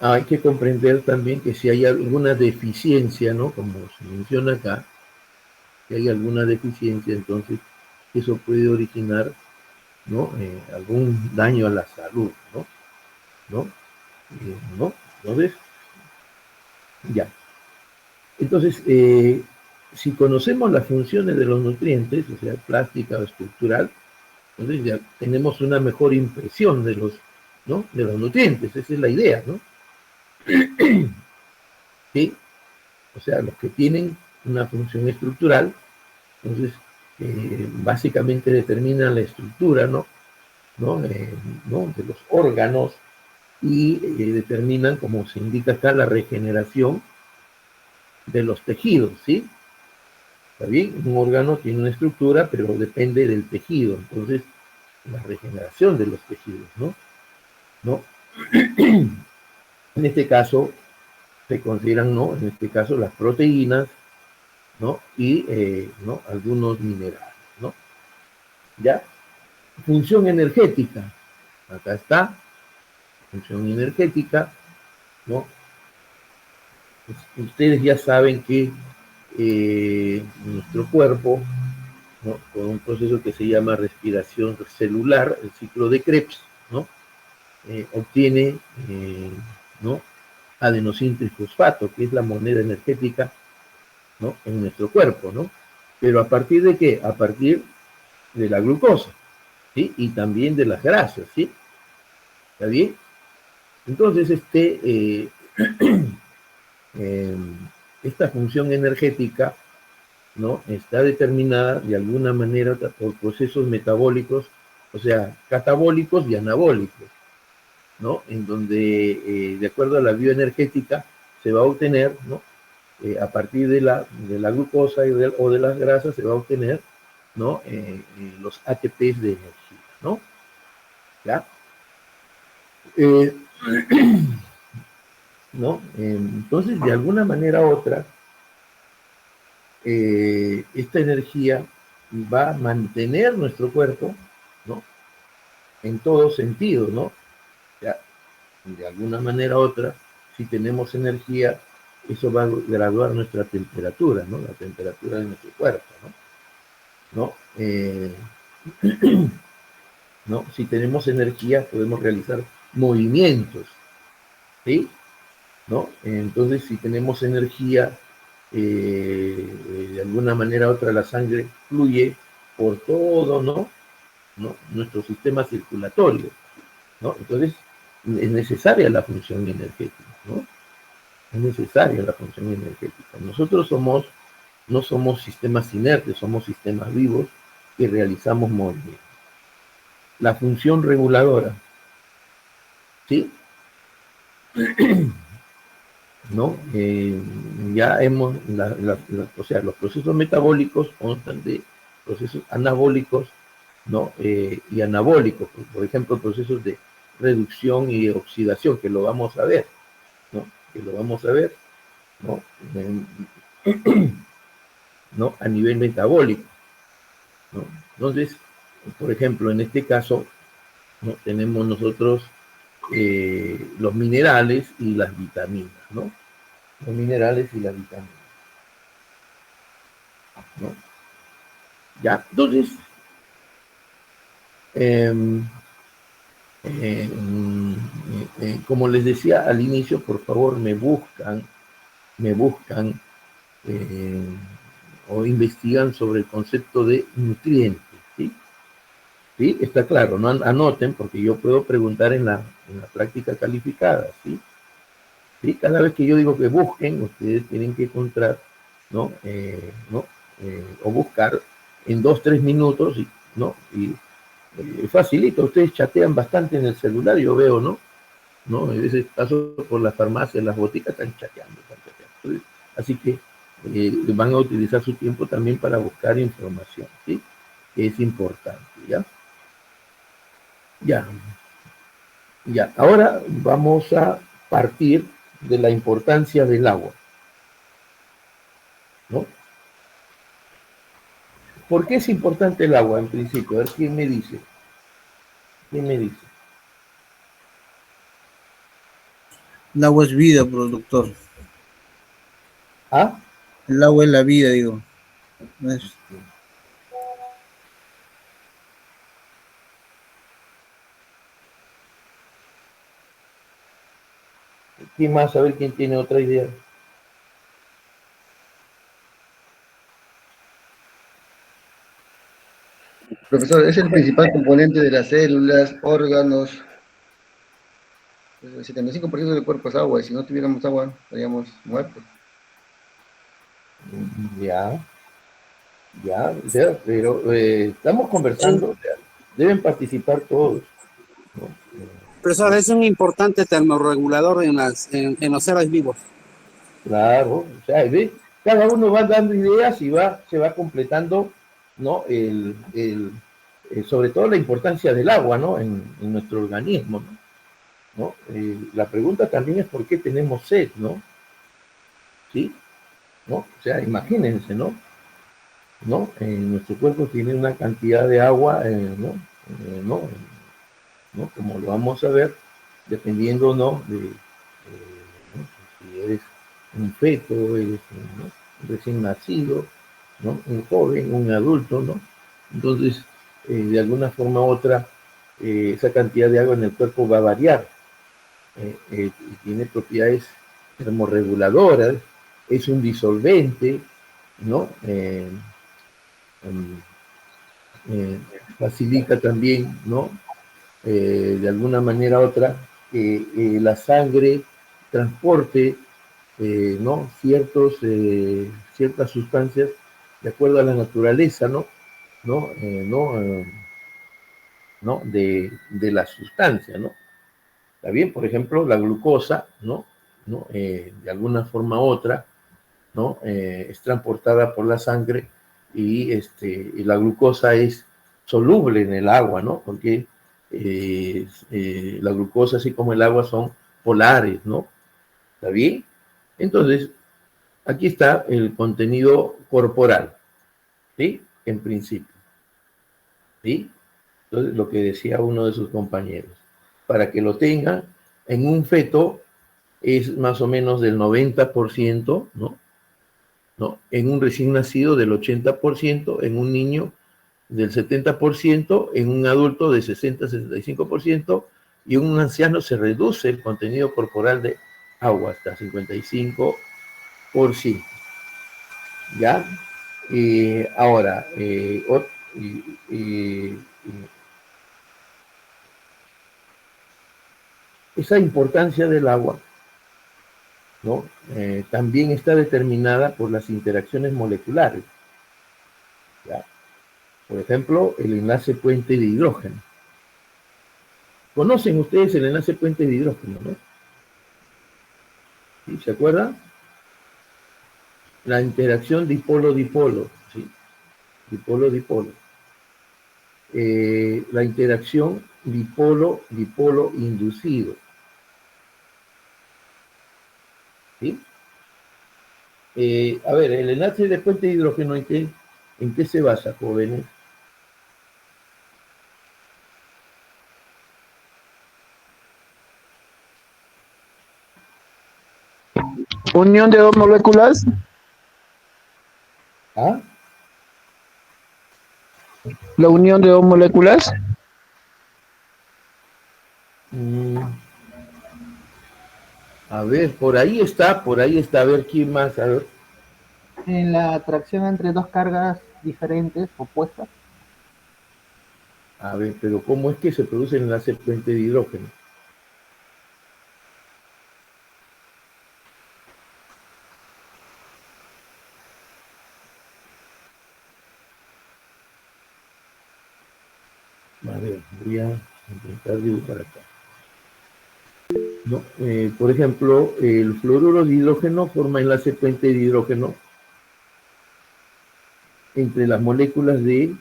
Hay que comprender también que si hay alguna deficiencia, ¿no? Como se menciona acá, si hay alguna deficiencia, entonces eso puede originar, ¿no? Algún daño a la salud, ¿no? ¿No? Entonces, ya. Entonces, si conocemos las funciones de los nutrientes, o sea, plástica o estructural, entonces ya tenemos una mejor impresión de los, ¿no? De los nutrientes, esa es la idea, ¿no? ¿Sí? O sea, los que tienen una función estructural, entonces, básicamente determinan la estructura, ¿no? ¿No? De los órganos y determinan, como se indica acá, la regeneración de los tejidos, ¿sí? ¿Está bien? Un órgano tiene una estructura, pero depende del tejido, entonces, la regeneración de los tejidos, ¿no? En este caso, se consideran, ¿no? En este caso, las proteínas, ¿no? Y, ¿no? Algunos minerales, ¿no? ¿Ya? Función energética. Acá está. Función energética, ¿no? Ustedes ya saben que nuestro cuerpo, ¿no? Con un proceso que se llama respiración celular, el ciclo de Krebs, ¿no? Obtiene, ¿no? Adenosín trifosfato, que es la moneda energética, ¿no? En nuestro cuerpo, ¿no? Pero ¿a partir de qué? A partir de la glucosa, ¿sí? Y también de las grasas, ¿sí? ¿Está bien? Entonces, esta función energética, ¿no? Está determinada de alguna manera por procesos metabólicos, o sea, catabólicos y anabólicos, ¿no? En donde, de acuerdo a la bioenergética, se va a obtener, ¿no? A partir de la glucosa o de las grasas, se va a obtener, ¿no? Los ATPs de energía, ¿no? ¿Ya? ¿No? Entonces, de alguna manera u otra, esta energía va a mantener nuestro cuerpo, ¿no? En todo sentido, ¿no? Ya, de alguna manera u otra, si tenemos energía, eso va a graduar nuestra temperatura, ¿no? La temperatura de nuestro cuerpo, ¿no? ¿No? Si tenemos energía, podemos realizar movimientos, ¿sí? ¿No? Entonces, si tenemos energía, de alguna manera u otra la sangre fluye por todo, ¿no? Nuestro sistema circulatorio, ¿no? Entonces, es necesaria la función energética, ¿no? Es necesaria la función energética. Nosotros no somos sistemas inertes, somos sistemas vivos que realizamos movimientos. La función reguladora, ¿sí? ¿No? Ya hemos, o sea, los procesos metabólicos constan de procesos anabólicos, ¿no? Y anabólicos, por ejemplo, procesos de reducción y oxidación, que lo vamos a ver, ¿no? Que lo vamos a ver, ¿no? ¿No? A nivel metabólico, ¿no? Entonces, por ejemplo, en este caso, ¿no? Tenemos nosotros los minerales y las vitaminas, ¿no? Los minerales y las vitaminas, ¿no? Ya, entonces, como les decía al inicio, por favor me buscan o investigan sobre el concepto de nutrientes, ¿sí? ¿Sí? Está claro, no anoten, porque yo puedo preguntar en la práctica calificada, ¿sí? ¿Sí? Cada vez que yo digo que busquen, ustedes tienen que encontrar, ¿no? O buscar en 2-3 minutos, ¿no? Y facilito, ustedes chatean bastante en el celular, yo veo, ¿no? A veces paso por las farmacias, las boticas, están chateando. Así que van a utilizar su tiempo también para buscar información, ¿sí? Que es importante, ¿ya? Ya. Ahora vamos a partir de la importancia del agua, ¿no? ¿Por qué es importante el agua en principio? A ver, ¿quién me dice? ¿Quién me dice? El agua es vida, productor. ¿Ah? El agua es la vida, digo. No es... ¿Quién más? A ver quién tiene otra idea. Profesor, es el principal componente de las células, órganos. El 75% del cuerpo es agua, y si no tuviéramos agua, estaríamos muertos. Ya, pero estamos conversando, deben participar todos, ¿no? Profesor, es un importante termorregulador en los seres vivos. Claro, o sea, ¿ve? Cada uno va dando ideas y se va completando, ¿no? Sobre todo la importancia del agua, ¿no? En nuestro organismo, ¿no? La pregunta también es por qué tenemos sed, ¿no? ¿Sí? ¿No? O sea, imagínense, ¿no? Nuestro cuerpo tiene una cantidad de agua, ¿no? ¿No? Como lo vamos a ver, dependiendo, ¿no? ¿No? Si eres un feto, eres un recién nacido, ¿no? Un joven, un adulto, ¿no? Entonces, de alguna forma u otra, esa cantidad de agua en el cuerpo va a variar. Tiene propiedades termorreguladoras, es un disolvente, ¿no? Facilita también, ¿no? De alguna manera u otra, la sangre transporte, ¿no? Ciertas sustancias de acuerdo a la naturaleza, ¿no? ¿No? De la sustancia, ¿no? Está bien, por ejemplo, la glucosa, ¿no? De alguna forma u otra, ¿no? Es transportada por la sangre y la glucosa es soluble en el agua, ¿no? Porque la glucosa, así como el agua, son polares, ¿no? ¿Está bien? Entonces, aquí está el contenido corporal, ¿sí? En principio, ¿sí? Entonces, lo que decía uno de sus compañeros, para que lo tengan, en un feto es más o menos del 90%, ¿no? En un recién nacido del 80%, en un niño del 70%, en un adulto de 60-65%, y en un anciano se reduce el contenido corporal de agua hasta 55%. ¿Ya? Ahora, esa importancia del agua, ¿no? También está determinada por las interacciones moleculares. ¿Ya? Por ejemplo, el enlace puente de hidrógeno. ¿Conocen ustedes el enlace puente de hidrógeno, no? ¿Sí? ¿Se acuerdan? La interacción dipolo-dipolo, ¿sí? Dipolo-dipolo. La interacción dipolo-dipolo inducido, ¿sí? A ver, el enlace de puente de hidrógeno, ¿en qué se basa, jóvenes? Unión de dos moléculas. ¿Ah? La unión de dos moléculas. A ver, por ahí está, a ver quién más, a ver. En la atracción entre dos cargas diferentes, opuestas. A ver, pero ¿cómo es que se produce el enlace puente de hidrógeno? A ver, voy a intentar dibujar acá. ¿no? Por ejemplo, el fluoruro de hidrógeno forma enlace puente de hidrógeno entre las moléculas de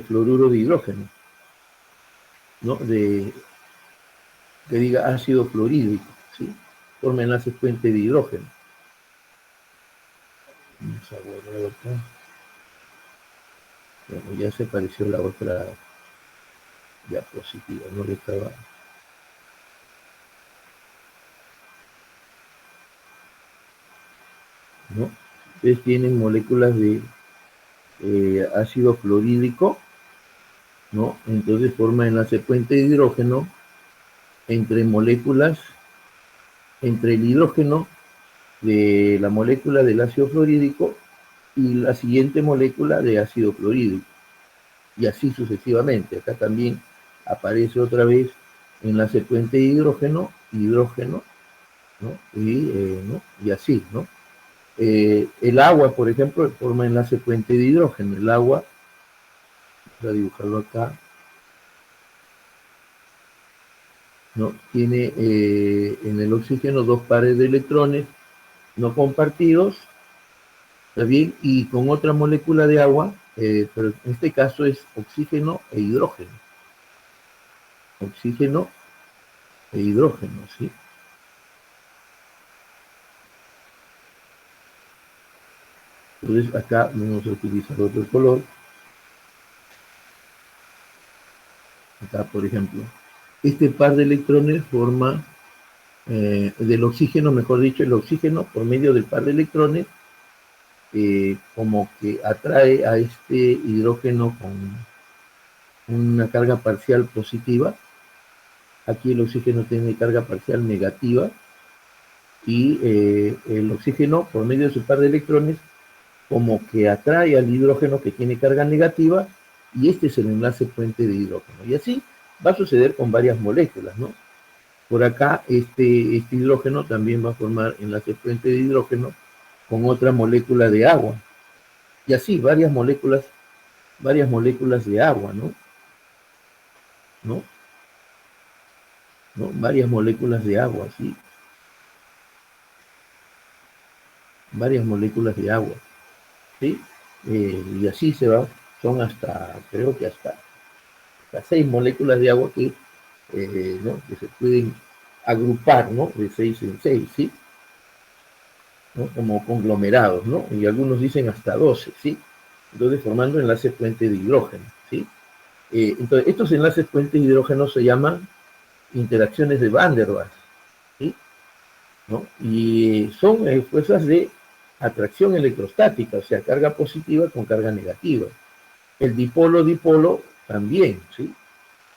fluoruro de hidrógeno, ¿no? Que diga ácido fluorídrico, ¿sí? Forma enlaces puente de hidrógeno. Vamos a borrar acá. Bueno, ya se apareció la otra diapositiva, no le estaba. ¿No? Ustedes tienen moléculas de ácido fluorídrico, ¿no? Entonces forma enlace puente de hidrógeno entre moléculas, entre el hidrógeno de la molécula del ácido fluorídrico y la siguiente molécula de ácido fluorídrico. Y así sucesivamente. Acá también aparece otra vez enlace puente de hidrógeno, ¿no? Y así, ¿no? El agua, por ejemplo, forma enlace puente de hidrógeno. El agua, voy a dibujarlo acá, ¿no? Tiene en el oxígeno 2 pares de electrones no compartidos, ¿está bien? Y con otra molécula de agua, pero en este caso es oxígeno e hidrógeno. Oxígeno e hidrógeno, ¿sí? Entonces acá vamos a utilizar otro color. Acá, por ejemplo, este par de electrones forma, del oxígeno, mejor dicho, el oxígeno por medio del par de electrones, como que atrae a este hidrógeno con una carga parcial positiva. Aquí el oxígeno tiene carga parcial negativa y el oxígeno por medio de su par de electrones como que atrae al hidrógeno que tiene carga negativa, y este es el enlace puente de hidrógeno. Y así va a suceder con varias moléculas, ¿no? Por acá este hidrógeno también va a formar enlace puente de hidrógeno con otra molécula de agua. Y así varias moléculas de agua, ¿no? Varias moléculas de agua, sí. Varias moléculas de agua, ¿sí? Y así se va, son hasta, creo que hasta 6 moléculas de agua que, ¿no? Que se pueden agrupar, ¿no? De 6 en 6, ¿sí? ¿No? Como conglomerados, ¿no? Y algunos dicen hasta 12, ¿sí? Entonces formando enlaces puente de hidrógeno, ¿sí? Entonces estos enlaces puente de hidrógeno se llaman interacciones de Van der Waals, ¿sí? ¿No? Y son fuerzas de atracción electrostática, o sea, carga positiva con carga negativa. El dipolo-dipolo también, ¿sí?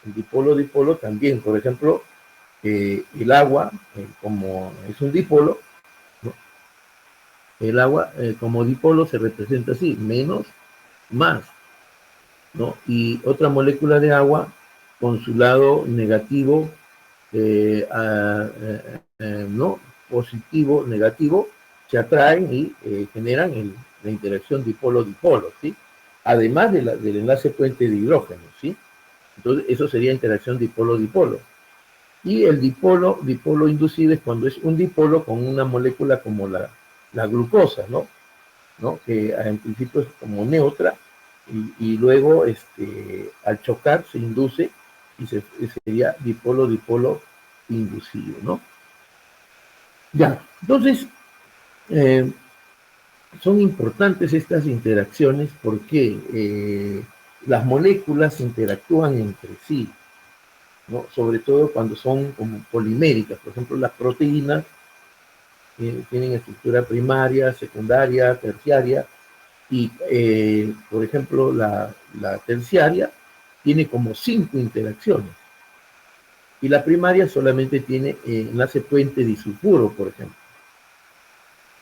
El dipolo-dipolo también, por ejemplo, el agua, como es un dipolo, ¿no? El agua como dipolo se representa así, menos, más, ¿no? Y otra molécula de agua con su lado negativo, ¿no? Positivo, negativo, se atraen y generan la interacción dipolo-dipolo, ¿sí? Además del enlace puente de hidrógeno, ¿sí? Entonces, eso sería interacción dipolo-dipolo. Y el dipolo inducido es cuando es un dipolo con una molécula como la glucosa, ¿no? Que en principio es como neutra, y luego al chocar se induce y sería dipolo-dipolo inducido, ¿no? Ya, entonces, son importantes estas interacciones porque las moléculas interactúan entre sí, ¿no? Sobre todo cuando son como poliméricas. Por ejemplo, las proteínas tienen estructura primaria, secundaria, terciaria, y por ejemplo la terciaria tiene como 5 interacciones, y la primaria solamente tiene enlace puente disulfuro, por ejemplo.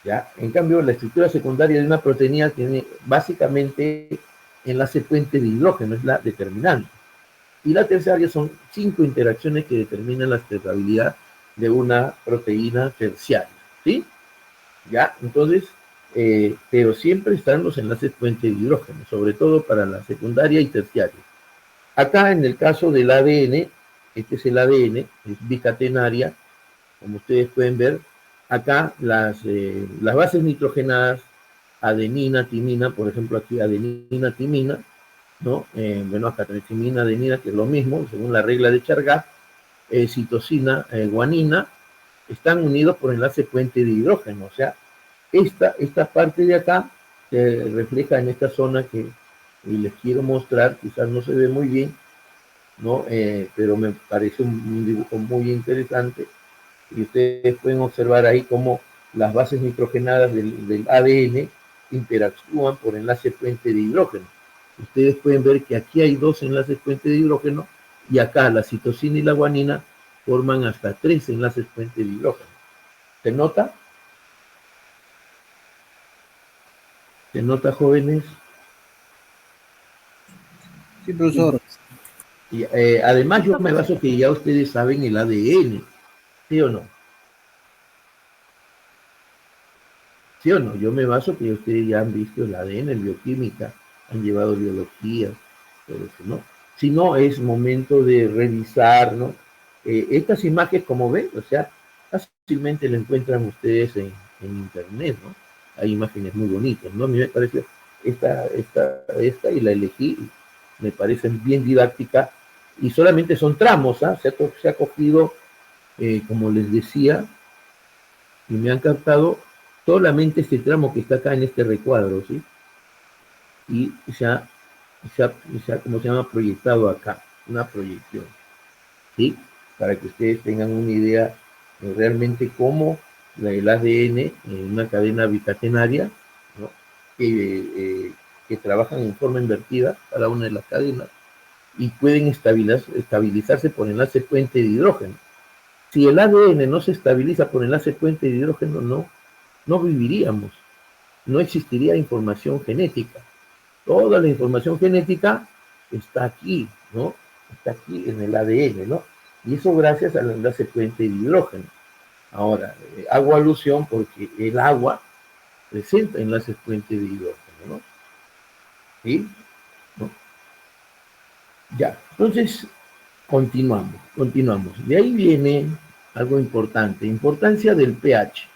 ¿Ya? En cambio, la estructura secundaria de una proteína tiene básicamente enlace puente de hidrógeno, es la determinante. Y la terciaria son 5 interacciones que determinan la estabilidad de una proteína terciaria, ¿sí? ¿Ya? Entonces, pero siempre están los enlaces puente de hidrógeno, sobre todo para la secundaria y terciaria. Acá, en el caso del ADN, este es el ADN, es bicatenaria, como ustedes pueden ver, acá las bases nitrogenadas, adenina, timina, por ejemplo aquí adenina, timina, ¿no? Bueno, acá timina, adenina, que es lo mismo, según la regla de Chargaff, citosina, guanina, están unidos por enlace puente de hidrógeno, o sea, esta parte de acá se refleja en esta zona que les quiero mostrar, quizás no se ve muy bien, ¿no? Pero me parece un dibujo muy interesante, y ustedes pueden observar ahí cómo las bases nitrogenadas del ADN interactúan por enlace puente de hidrógeno. Ustedes pueden ver que aquí hay 2 enlaces puente de hidrógeno, y acá la citosina y la guanina forman hasta 3 enlaces puente de hidrógeno. ¿Se nota? ¿Se nota, jóvenes? Sí, profesor. Y, además, yo me baso que ya ustedes saben el ADN, ¿sí o no? ¿Sí o no? Yo me baso que ustedes ya han visto el ADN, en bioquímica, han llevado biología, todo eso, ¿no? Si no, es momento de revisar, ¿no? Estas imágenes, como ven, o sea, fácilmente la encuentran ustedes en internet, ¿no? Hay imágenes muy bonitas, ¿no? A mí me parece esta y la elegí, me parecen bien didácticas, y solamente son tramos, ¿ah? Se ha cogido, como les decía, y me han captado solamente este tramo que está acá en este recuadro, ¿sí? Y se ha ¿cómo se llama? Proyectado acá, una proyección, ¿sí? Para que ustedes tengan una idea de realmente cómo el ADN, una cadena bicatenaria, ¿no? Que trabajan en forma invertida, cada una de las cadenas, y pueden estabilizarse por enlace puente de hidrógeno. Si el ADN no se estabiliza por enlace puente de hidrógeno, no viviríamos, no existiría información genética. Toda la información genética está aquí, ¿no? Está aquí en el ADN, ¿no? Y eso gracias al enlace puente de hidrógeno. Ahora, hago alusión porque el agua presenta enlaces puente de hidrógeno, ¿no? ¿Sí? ¿No? Ya, entonces, continuamos. De ahí viene algo importante, importancia del pH.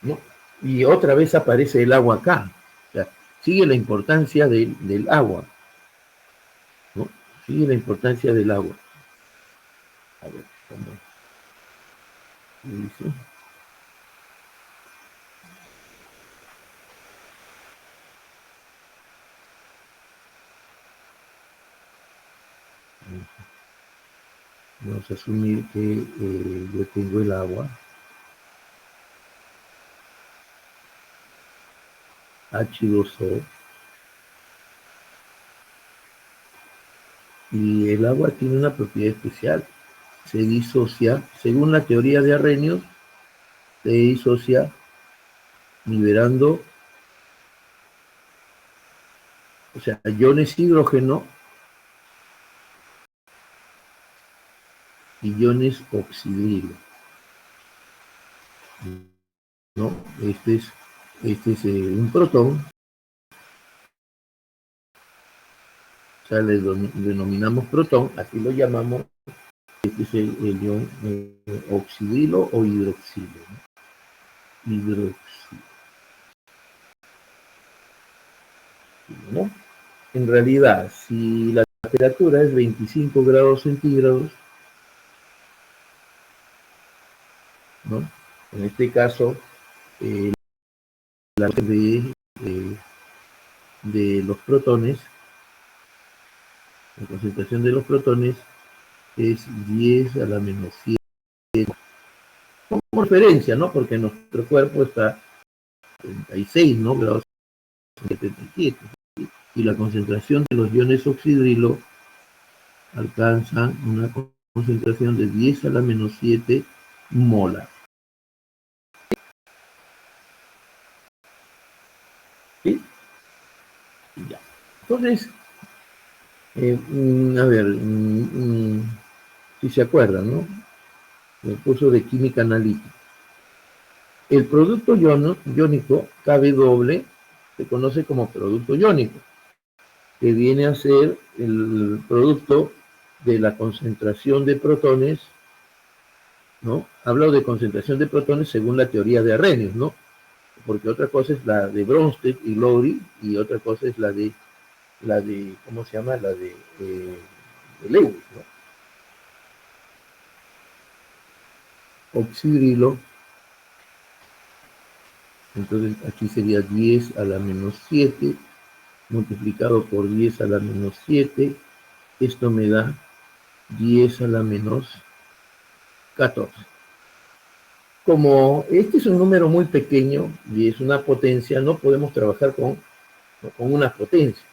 ¿No? Y otra vez aparece el agua acá. O sea, sigue la importancia del agua, ¿no? Sigue la importancia del agua. A ver, ¿cómo dice? Vamos a asumir que yo tengo el agua. H2O. Y el agua tiene una propiedad especial. Se disocia, según la teoría de Arrhenius, se disocia liberando, o sea, iones hidrógeno y iones oxidrilo, ¿no? Este es un protón, o sea, le denominamos protón, así lo llamamos. Este es el ion oxidrilo o hidroxilo, ¿no? Hidroxilo, ¿no? En realidad, si la temperatura es 25 grados centígrados, ¿no? En este caso, la de los protones, la concentración de los protones es 10 a la menos 7. Como referencia, ¿no? Porque nuestro cuerpo está a 36, ¿no? Grados 77. Y la concentración de los iones oxidrilo alcanza una concentración de 10 a la menos 7 molar. ¿Sí? Ya. Entonces, a ver, si se acuerdan, ¿no? El curso de química analítica. El producto iónico, Kw, se conoce como producto iónico. que viene a ser el producto de la concentración de protones, ¿no? Hablo de concentración de protones según la teoría de Arrhenius, ¿no? Porque otra cosa es la de Bronsted y Lowry, y otra cosa es la de ¿cómo se llama? La de Lewis, ¿no? Oxidrilo. Entonces aquí sería 10 a la menos 7 multiplicado por 10 a la menos 7. Esto me da 10 a la menos 14. Como este es un número muy pequeño y es una potencia, no podemos trabajar con una potencia.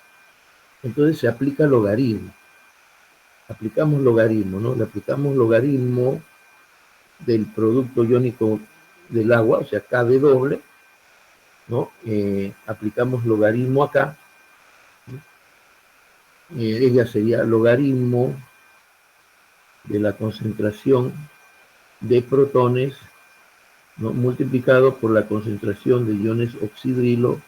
Entonces se aplica logaritmo. Aplicamos logaritmo, ¿no? Le aplicamos logaritmo del producto iónico del agua, o sea, Kw, ¿no? Aplicamos logaritmo acá. Ella sería logaritmo de la concentración de protones, ¿no? Multiplicado por la concentración de iones oxidrilo,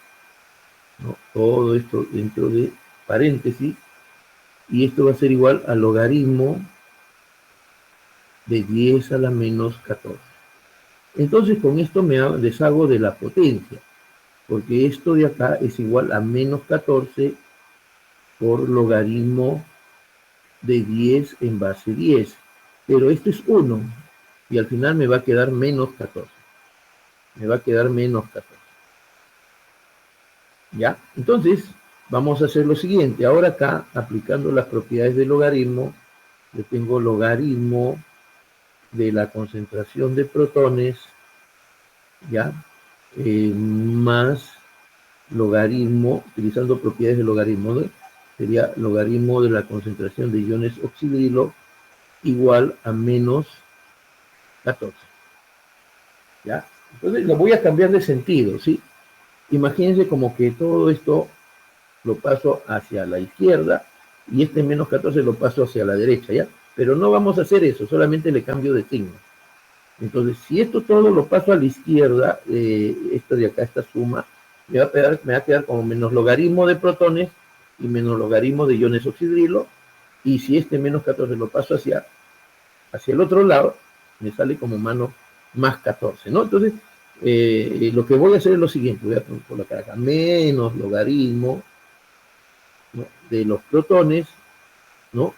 ¿no? Todo esto dentro de paréntesis, y esto va a ser igual al logaritmo de 10 a la menos 14. Entonces con esto me deshago de la potencia, porque esto de acá es igual a menos 14 por logaritmo de 10 en base 10, pero esto es 1, y al final me va a quedar menos 14. Me va a quedar menos 14. ¿Ya? Entonces, vamos a hacer lo siguiente. Ahora acá, aplicando las propiedades del logaritmo, yo tengo logaritmo de la concentración de protones, ¿ya? Más logaritmo, utilizando propiedades del logaritmo, ¿no? Sería logaritmo de la concentración de iones oxidrilo igual a menos 14. ¿Ya? Entonces lo voy a cambiar de sentido, ¿sí? Imagínense como que todo esto lo paso hacia la izquierda y este menos 14 lo paso hacia la derecha, ¿ya? Pero no vamos a hacer eso, solamente le cambio de signo. Entonces, si esto todo lo paso a la izquierda, esto de acá, esta suma, me va a quedar como menos logaritmo de protones y menos logaritmo de iones oxidrilo, y si este menos 14 lo paso hacia el otro lado, me sale como más 14, ¿no? Entonces, lo que voy a hacer es lo siguiente, voy a colocar acá menos logaritmo, ¿no? De los protones, ¿no?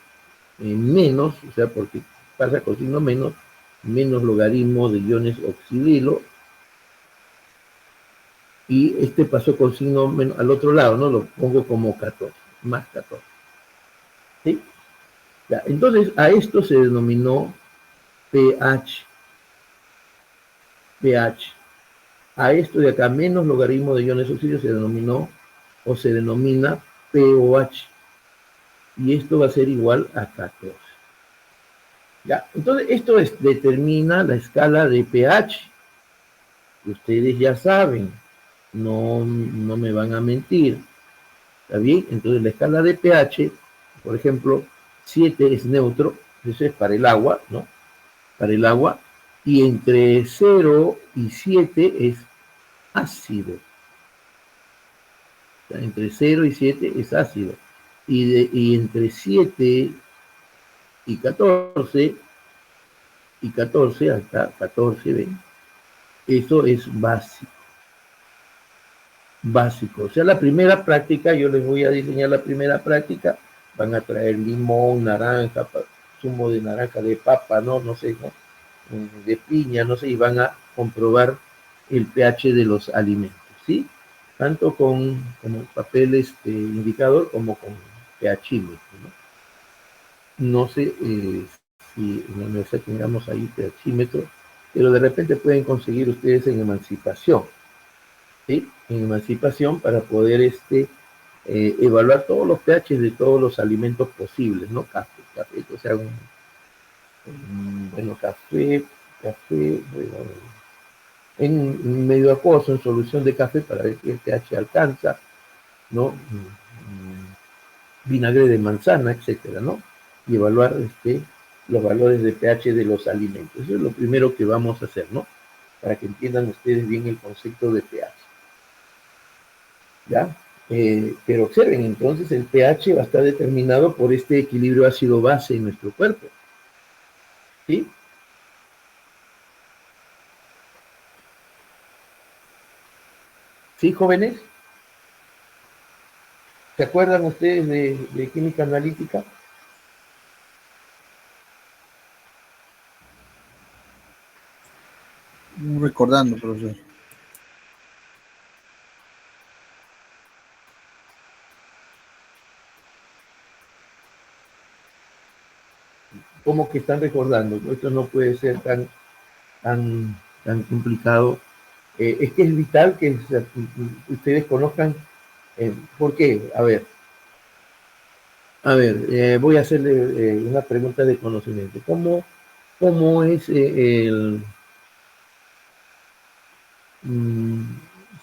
Menos, o sea, porque pasa con signo menos logaritmo de iones oxidrilo, y este pasó con signo menos al otro lado, ¿no? Lo pongo como 14, más 14. ¿Sí? Ya, entonces, a esto se denominó pH. A esto de acá, menos logaritmo de iones oxidrilos, se denominó o se denomina pOH. Y esto va a ser igual a 14. ¿Ya? Entonces, esto determina la escala de pH. Ustedes ya saben, no me van a mentir. ¿Está bien? Entonces, la escala de pH, por ejemplo, 7 es neutro, eso es para el agua, ¿no? Para el agua, y entre 0 y 7 es ácido. O sea, entre 0 y 7 es ácido. Y entre 7 y 14, acá 14, ¿ven? Eso es básico. Básico. O sea, la primera práctica, yo les voy a diseñar la primera práctica, van a traer limón, naranja, zumo de naranja, de papa, no sé, ¿no? De piña, no sé, y van a comprobar el pH de los alimentos, ¿sí? Tanto con papel indicador como con pHímetro, ¿no? No sé si en la universidad tengamos ahí pHímetro, pero de repente pueden conseguir ustedes en Emancipación, ¿sí? En Emancipación para poder evaluar todos los pH de todos los alimentos posibles, ¿no? Café, o sea, bueno, café, bueno, en medio acuoso, en solución de café para ver qué pH alcanza, ¿no? Vinagre de manzana, etcétera, ¿no? Y evaluar los valores de pH de los alimentos. Eso es lo primero que vamos a hacer, ¿no? Para que entiendan ustedes bien el concepto de pH. ¿Ya? Pero observen, entonces el pH va a estar determinado por este equilibrio ácido-base en nuestro cuerpo. ¿Sí? ¿Sí, jóvenes? ¿Se acuerdan ustedes de química analítica? Recordando, profesor. ¿Cómo que están recordando? Esto no puede ser tan complicado. Es que es vital que ustedes conozcan. ¿Por qué? A ver, voy a hacerle una pregunta de conocimiento. ¿Cómo es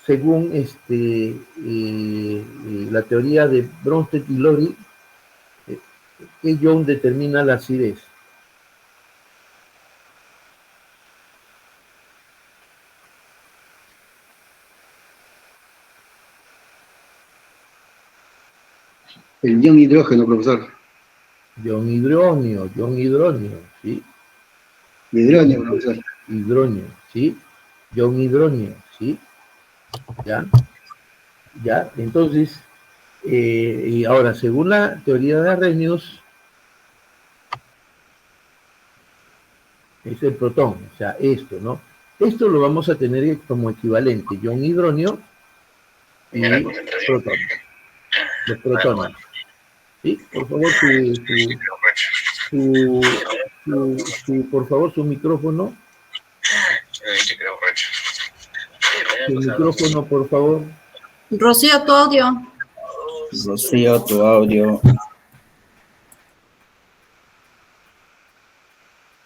según la teoría de Bronsted y Lori, qué ion determina la acidez? El ion hidrógeno, profesor. Ion hidróneo, ¿sí? Hidrógeno, profesor. Hidróneo, ¿sí? Ion hidróneo, ¿sí? ¿Ya? Entonces, y ahora, según la teoría de Arrhenius, es el protón, o sea, esto, ¿no? Esto lo vamos a tener como equivalente, ion hidróneo y protón. Los protones. ¿Sí? Por favor, por favor, su micrófono. Su micrófono, por favor. Rocío, tu audio. Rocío, tu audio.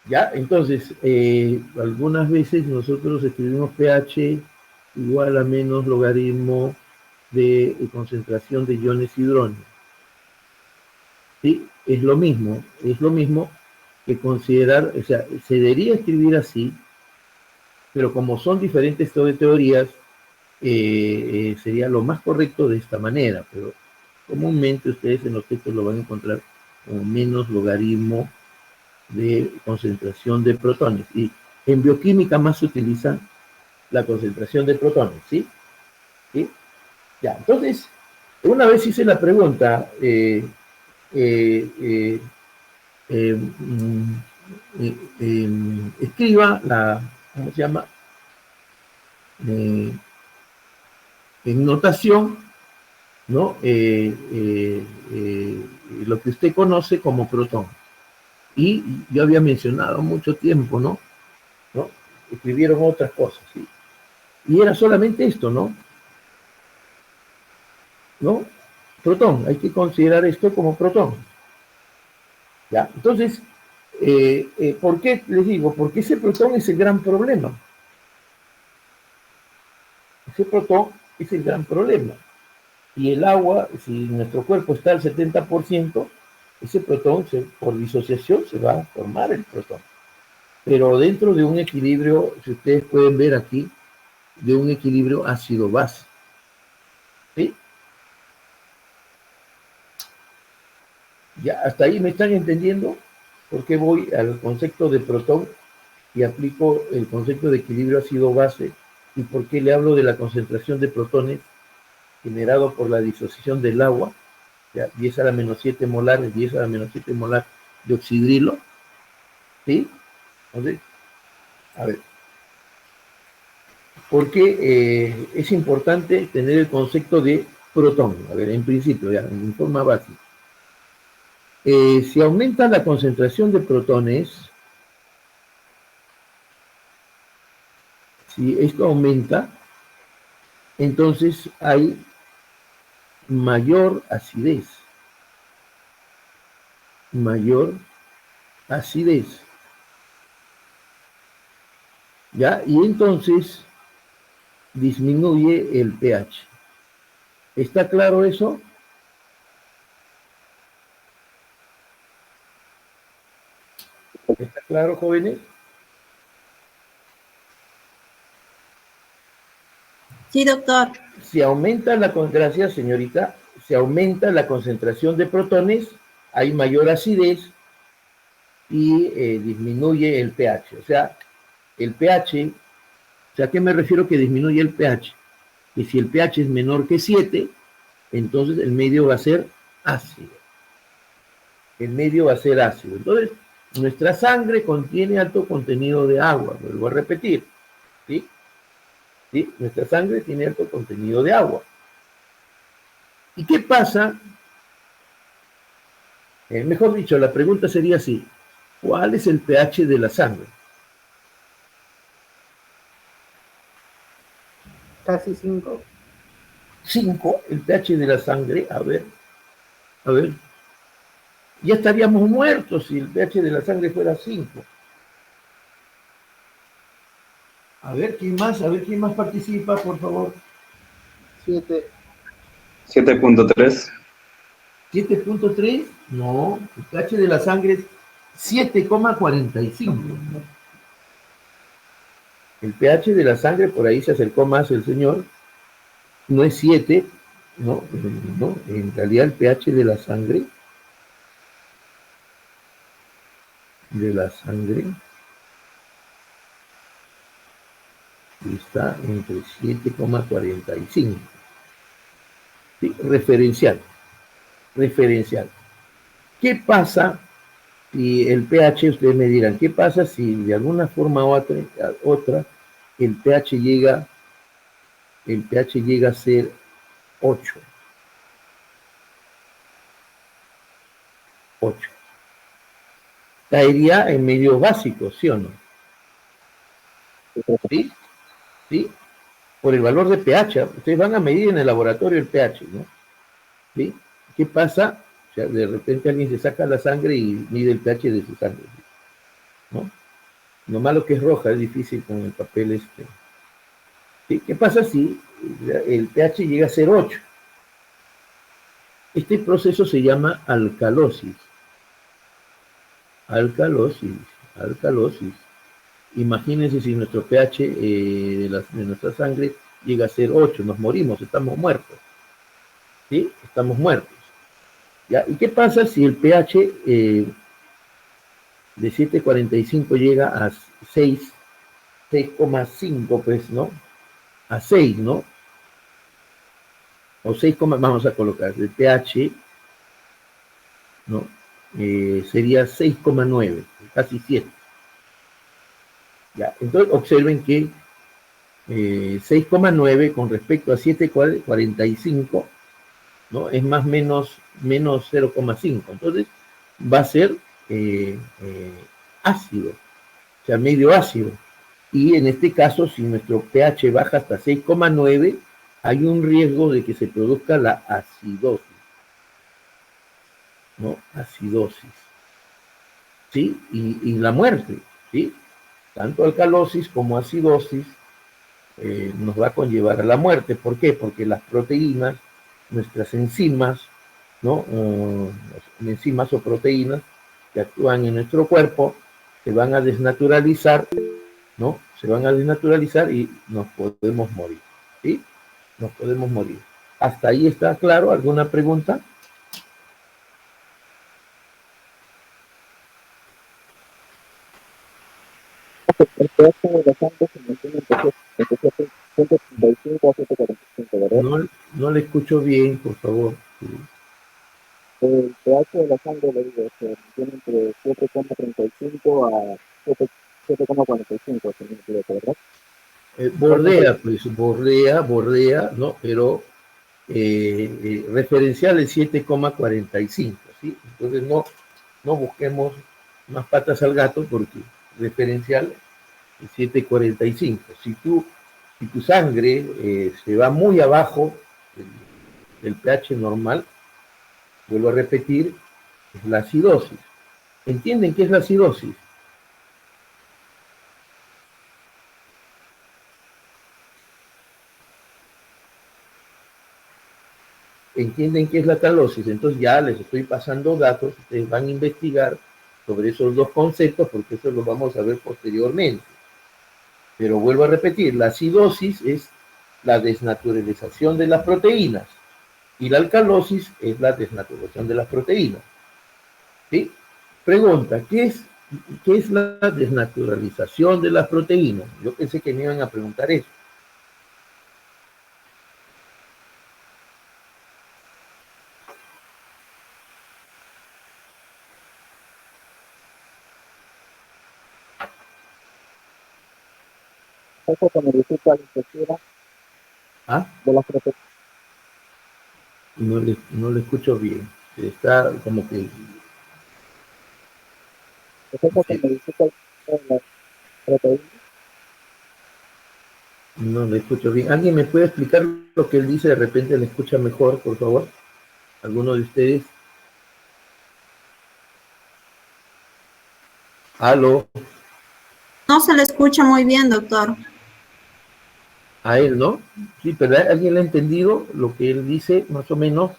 Ya, entonces, algunas veces nosotros escribimos pH igual a menos logaritmo de concentración de iones hidróneo. ¿Sí? Es lo mismo que considerar, o sea, se debería escribir así, pero como son diferentes teorías, sería lo más correcto de esta manera, pero comúnmente ustedes en los textos lo van a encontrar como menos logaritmo de concentración de protones. Y en bioquímica más se utiliza la concentración de protones, ¿sí? ¿Sí? Ya, entonces, una vez hice la pregunta, escriba ¿cómo se llama? En notación, ¿no? Lo que usted conoce como protón. Y yo había mencionado mucho tiempo, ¿no? Escribieron otras cosas, ¿sí? Y era solamente esto, ¿no? Protón, hay que considerar esto como protón. ¿Ya? Entonces, ¿por qué les digo? Porque ese protón es el gran problema. Ese protón es el gran problema. Y el agua, si nuestro cuerpo está al 70%, ese protón, por disociación, se va a formar el protón. Pero dentro de un equilibrio, si ustedes pueden ver aquí, de un equilibrio ácido-base. ¿Sí? Ya, hasta ahí me están entendiendo por qué voy al concepto de protón y aplico el concepto de equilibrio ácido-base y por qué le hablo de la concentración de protones generado por la disociación del agua, ya, 10 a la menos 7 molar, 10 a la menos 7 molar de oxidrilo. ¿Sí? Entonces, a ver, ¿por qué es importante tener el concepto de protón? A ver, en principio, ya, en forma básica. Si aumenta la concentración de protones, si esto aumenta, entonces hay mayor acidez. Mayor acidez. ¿Ya? Y entonces disminuye el pH. ¿Está claro eso? ¿Está claro, jóvenes? Sí, doctor. Si aumenta gracias señorita, si aumenta la concentración de protones, hay mayor acidez y disminuye el pH. O sea, el pH, o sea, ¿a qué me refiero que disminuye el pH? Que si el pH es menor que 7, entonces el medio va a ser ácido. El medio va a ser ácido. Entonces, nuestra sangre contiene alto contenido de agua, vuelvo a repetir, ¿sí? ¿Sí? Nuestra sangre tiene alto contenido de agua. ¿Y qué pasa? Mejor dicho, la pregunta sería así: ¿cuál es el pH de la sangre? Casi 5. 5, el pH de la sangre, a ver, ya estaríamos muertos si el pH de la sangre fuera 5. A ver, ¿quién más participa, por favor? 7. 7.3. 7.3, no, el pH de la sangre es 7,45. El pH de la sangre, por ahí se acercó más el señor, no es 7, no, en realidad el pH de la sangre está entre 7,45. ¿Sí? Referencial. ¿Qué pasa si el pH, ustedes me dirán, qué pasa si de alguna forma u otra el pH llega a ser 8? 8. Caería en medios básicos, ¿sí o no? ¿Sí? ¿Sí? Por el valor de pH. Ustedes van a medir en el laboratorio el pH, ¿no? ¿Sí? ¿Qué pasa? O sea, de repente alguien se saca la sangre y mide el pH de su sangre, ¿no? Lo malo que es roja, es difícil con el papel este. ¿Sí? ¿Qué pasa si el pH llega a ser 8? Este proceso se llama alcalosis. Imagínense si nuestro pH de nuestra sangre llega a ser 8, nos morimos, estamos muertos. ¿Sí? Estamos muertos. ¿Ya? ¿Y qué pasa si el pH de 7,45 llega a 6,5, pues, ¿no? A 6, ¿no? O 6, vamos a colocar, el pH, ¿no? Sería 6,9, casi 7. Ya, entonces observen que 6,9 con respecto a 7,45, ¿no? Es más menos 0,5. Entonces va a ser ácido, o sea, medio ácido. Y en este caso, si nuestro pH baja hasta 6,9, hay un riesgo de que se produzca la acidosis, ¿no? Acidosis, ¿sí? Y la muerte, ¿sí? Tanto alcalosis como acidosis nos va a conllevar a la muerte. ¿Por qué? Porque las proteínas, nuestras enzimas, ¿no? Enzimas o proteínas que actúan en nuestro cuerpo se van a desnaturalizar, ¿no? Se van a desnaturalizar y nos podemos morir, ¿sí? Nos podemos morir. ¿Hasta ahí está claro? ¿Alguna pregunta? El pH de la sangre se mantiene entre 135 a 745, ¿verdad? No le escucho bien, por favor. Sí. El pH de la sangre, le digo, se mantiene entre 7,35 a 7,45, ¿verdad? Bordea, ¿no? Pero referencial es 7,45, ¿sí? Entonces no busquemos más patas al gato porque referencial es 7,45. Si tu sangre se va muy abajo del pH normal, vuelvo a repetir, es la acidosis. ¿Entienden qué es la acidosis? ¿Entienden qué es la calosis? Entonces ya les estoy pasando datos, ustedes van a investigar sobre esos dos conceptos porque eso lo vamos a ver posteriormente. Pero vuelvo a repetir, la acidosis es la desnaturalización de las proteínas. Y la alcalosis es la desnaturalización de las proteínas. ¿Sí? Pregunta, ¿qué es la desnaturalización de las proteínas? Yo pensé que me iban a preguntar eso. Eso se modifica la estructura ¿Ah? de las proteínas. No le escucho bien. Está como que... Eso se modifica la estructura de las proteínas. No le escucho bien. ¿Alguien me puede explicar lo que él dice? De repente le escucha mejor, por favor. ¿Alguno de ustedes? ¿Aló? No se le escucha muy bien, doctor. A él, ¿no? Sí, pero ¿alguien le ha entendido lo que él dice, más o menos?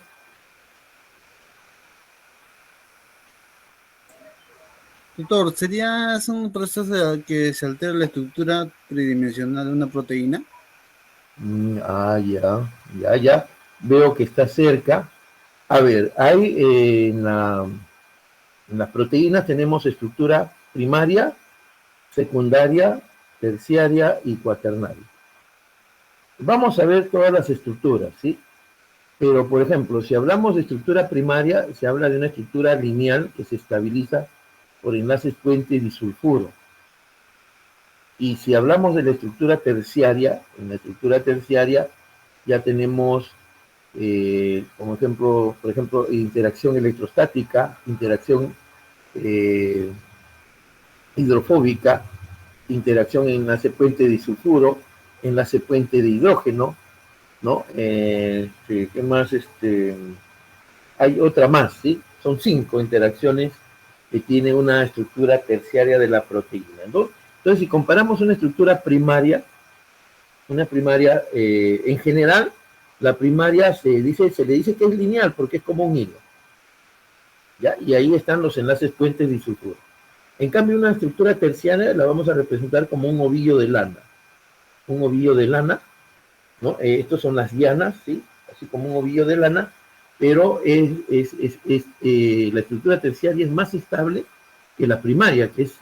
Doctor, ¿sería un proceso de que se altera la estructura tridimensional de una proteína? Ya. Veo que está cerca. A ver, hay en las proteínas tenemos estructura primaria, secundaria, terciaria y cuaternaria. Vamos a ver todas las estructuras, ¿sí? Pero, por ejemplo, si hablamos de estructura primaria, se habla de una estructura lineal que se estabiliza por enlaces puente disulfuro. Y si hablamos de la estructura terciaria, en la estructura terciaria ya tenemos, por ejemplo, interacción electrostática, interacción hidrofóbica, interacción en enlace puente disulfuro, enlace puente de hidrógeno, ¿no? ¿Qué más? Hay otra más, ¿sí? Son 5 interacciones que tiene una estructura terciaria de la proteína, ¿no? Entonces, si comparamos una estructura primaria, en general, la primaria se le dice que es lineal porque es como un hilo, ¿ya? Y ahí están los enlaces puentes disulfuro. En cambio, una estructura terciaria la vamos a representar como un ovillo de lana. Un ovillo de lana, ¿no? Estos son las dianas, ¿sí? Así como un ovillo de lana, pero la estructura terciaria es más estable que la primaria, que es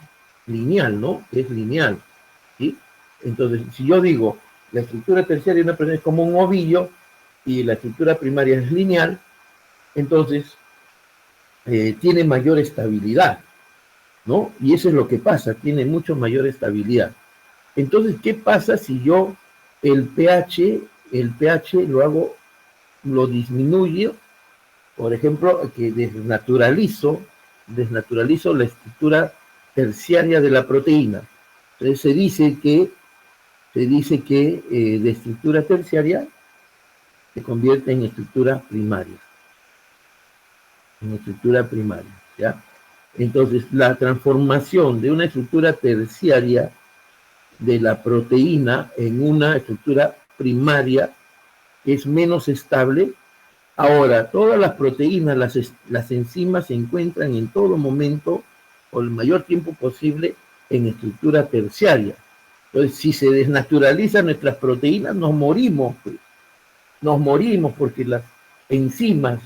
lineal, ¿no? Que es lineal, ¿sí? Entonces, si yo digo, la estructura terciaria de una proteína es como un ovillo y la estructura primaria es lineal, entonces tiene mayor estabilidad, ¿no? Y eso es lo que pasa, tiene mucho mayor estabilidad. Entonces, ¿qué pasa si yo el pH lo disminuyo? Por ejemplo, que desnaturalizo la estructura terciaria de la proteína. Entonces se dice que de estructura terciaria se convierte en estructura primaria. ¿Ya? Entonces, la transformación de una estructura terciaria de la proteína en una estructura primaria es menos estable. Ahora, todas las proteínas, las enzimas se encuentran en todo momento o el mayor tiempo posible en estructura terciaria. Entonces, si se desnaturalizan nuestras proteínas, nos morimos. Nos morimos porque las enzimas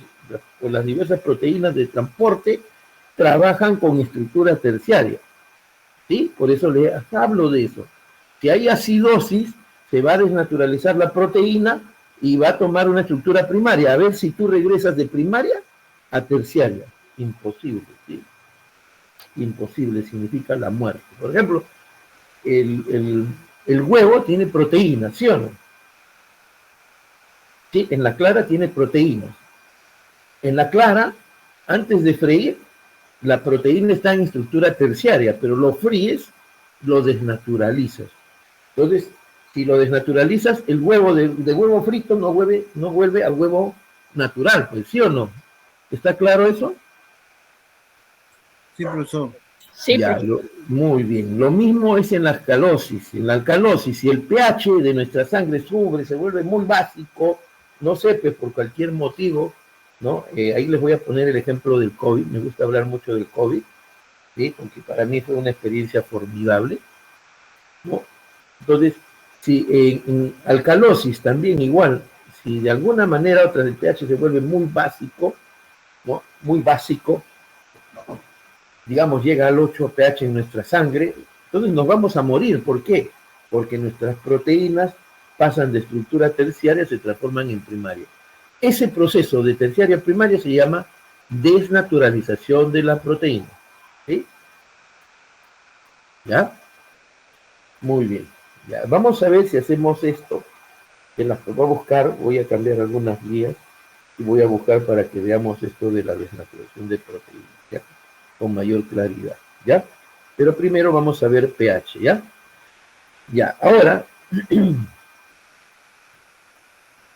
o las diversas proteínas de transporte trabajan con estructura terciaria. ¿Sí? Por eso les hablo de eso. Si hay acidosis, se va a desnaturalizar la proteína y va a tomar una estructura primaria. A ver si tú regresas de primaria a terciaria. Imposible, ¿sí? Imposible, significa la muerte. Por ejemplo, el huevo tiene proteínas, ¿sí o no? Sí, en la clara tiene proteínas. En la clara, antes de freír, la proteína está en estructura terciaria, pero lo fríes, lo desnaturalizas. Entonces, si lo desnaturalizas, el huevo de huevo frito no vuelve al huevo natural, pues, ¿sí o no? ¿Está claro eso? Sí, profesor. Sí, Ya, muy bien. Lo mismo es en la alcalosis. En la alcalosis, si el pH de nuestra sangre sube, se vuelve muy básico, no sé, pues por cualquier motivo, ¿no? Ahí les voy a poner el ejemplo del COVID. Me gusta hablar mucho del COVID, ¿sí? Porque para mí fue una experiencia formidable, ¿no? Entonces, Si en alcalosis también igual, si de alguna manera otra el pH se vuelve muy básico, ¿no? Muy básico, digamos llega al 8 pH en nuestra sangre, entonces nos vamos a morir. ¿Por qué? Porque nuestras proteínas pasan de estructura terciaria, se transforman en primaria. Ese proceso de terciaria a primaria se llama desnaturalización de la proteína. ¿Sí? ¿Ya? Muy bien. Ya, vamos a ver si hacemos esto. Que las voy a buscar, voy a cambiar algunas guías y voy a buscar para que veamos esto de la desnaturación de proteínas, ¿ya? Con mayor claridad, ¿ya? Pero primero vamos a ver pH, ¿ya? Ya, ahora,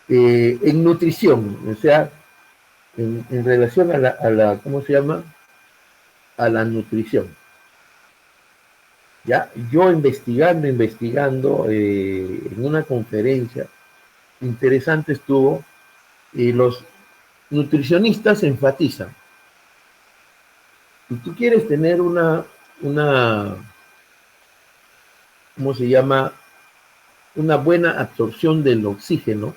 en nutrición, o sea, en relación a la, ¿cómo se llama? A la nutrición. Ya, yo investigando, en una conferencia interesante estuvo, los nutricionistas enfatizan, si tú quieres tener una, ¿cómo se llama? Una buena absorción del oxígeno,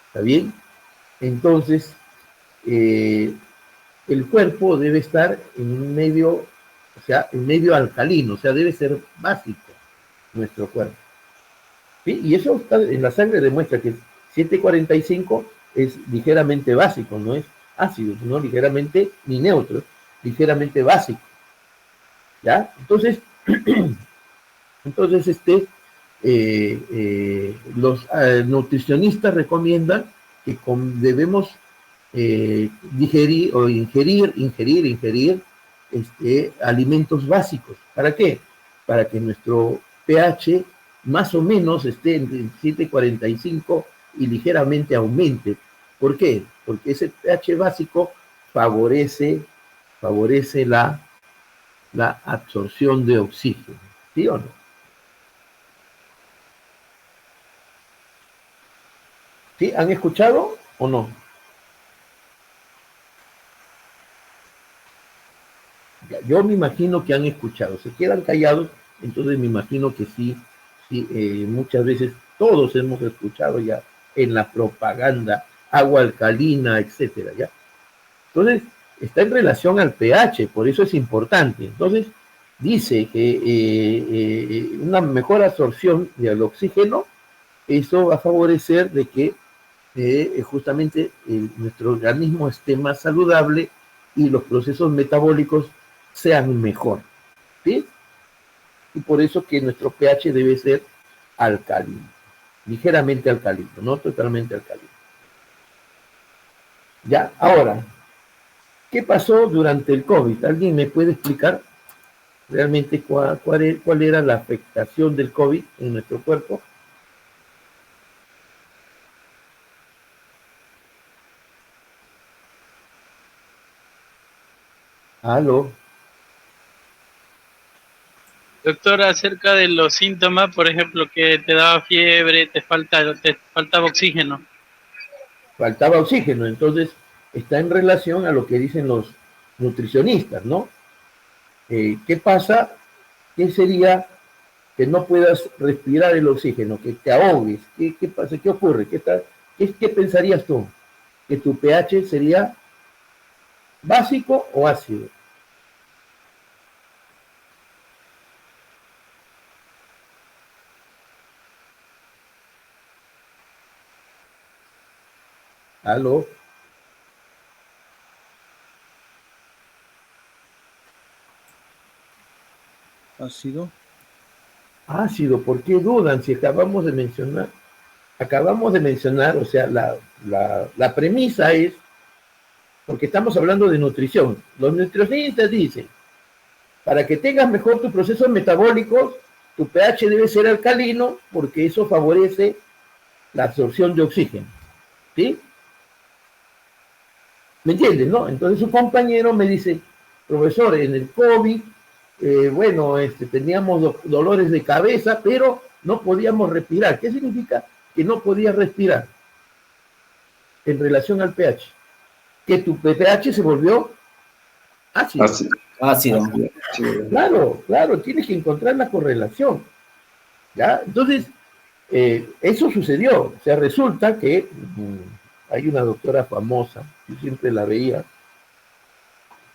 ¿está bien? Entonces, el cuerpo debe estar en un medio, o sea, en medio alcalino, o sea, debe ser básico nuestro cuerpo. ¿Sí? Y eso está en la sangre, demuestra que 745 es ligeramente básico, no es ácido, sino ligeramente, ni neutro, ligeramente básico. ¿Ya? Entonces, los nutricionistas recomiendan que debemos digerir o ingerir alimentos básicos. ¿Para qué? Para que nuestro pH más o menos esté en 7.45 y ligeramente aumente. ¿Por qué? Porque ese pH básico favorece la absorción de oxígeno. ¿Sí o no? ¿Sí? ¿Han escuchado o no? Yo me imagino que han escuchado. Se quedan callados, entonces me imagino que sí, muchas veces todos hemos escuchado ya en la propaganda, agua alcalina, etcétera, ¿ya? Entonces, está en relación al pH, por eso es importante. Entonces, dice que una mejor absorción del oxígeno, eso va a favorecer de que justamente nuestro organismo esté más saludable y los procesos metabólicos sean mejor, ¿sí? Y por eso que nuestro pH debe ser alcalino, ligeramente alcalino, no totalmente alcalino. Ya, ahora, ¿qué pasó durante el COVID? ¿Alguien me puede explicar realmente cuál era la afectación del COVID en nuestro cuerpo? ¿Aló? Doctor, acerca de los síntomas, por ejemplo, que te daba fiebre, te faltaba oxígeno. Faltaba oxígeno, entonces está en relación a lo que dicen los nutricionistas, ¿no? ¿Qué pasa? ¿Qué sería que no puedas respirar el oxígeno, que te ahogues? ¿Qué pasa? ¿Qué ocurre? ¿Qué pensarías tú? ¿Que tu pH sería básico o ácido? ¿Aló? ¿Ácido? Ácido, ¿por qué dudan si acabamos de mencionar? O sea, la premisa es, porque estamos hablando de nutrición, los nutricionistas dicen, para que tengas mejor tus procesos metabólicos, tu pH debe ser alcalino, porque eso favorece la absorción de oxígeno, ¿sí? ¿Me entiendes, no? Entonces su compañero me dice, profesor, en el COVID, teníamos dolores de cabeza, pero no podíamos respirar. ¿Qué significa que no podías respirar en relación al pH? Que tu pH se volvió ácido. Ácido. Claro, tienes que encontrar la correlación. ¿Ya? Entonces, eso sucedió. O sea, resulta que hay una doctora famosa, yo siempre la veía,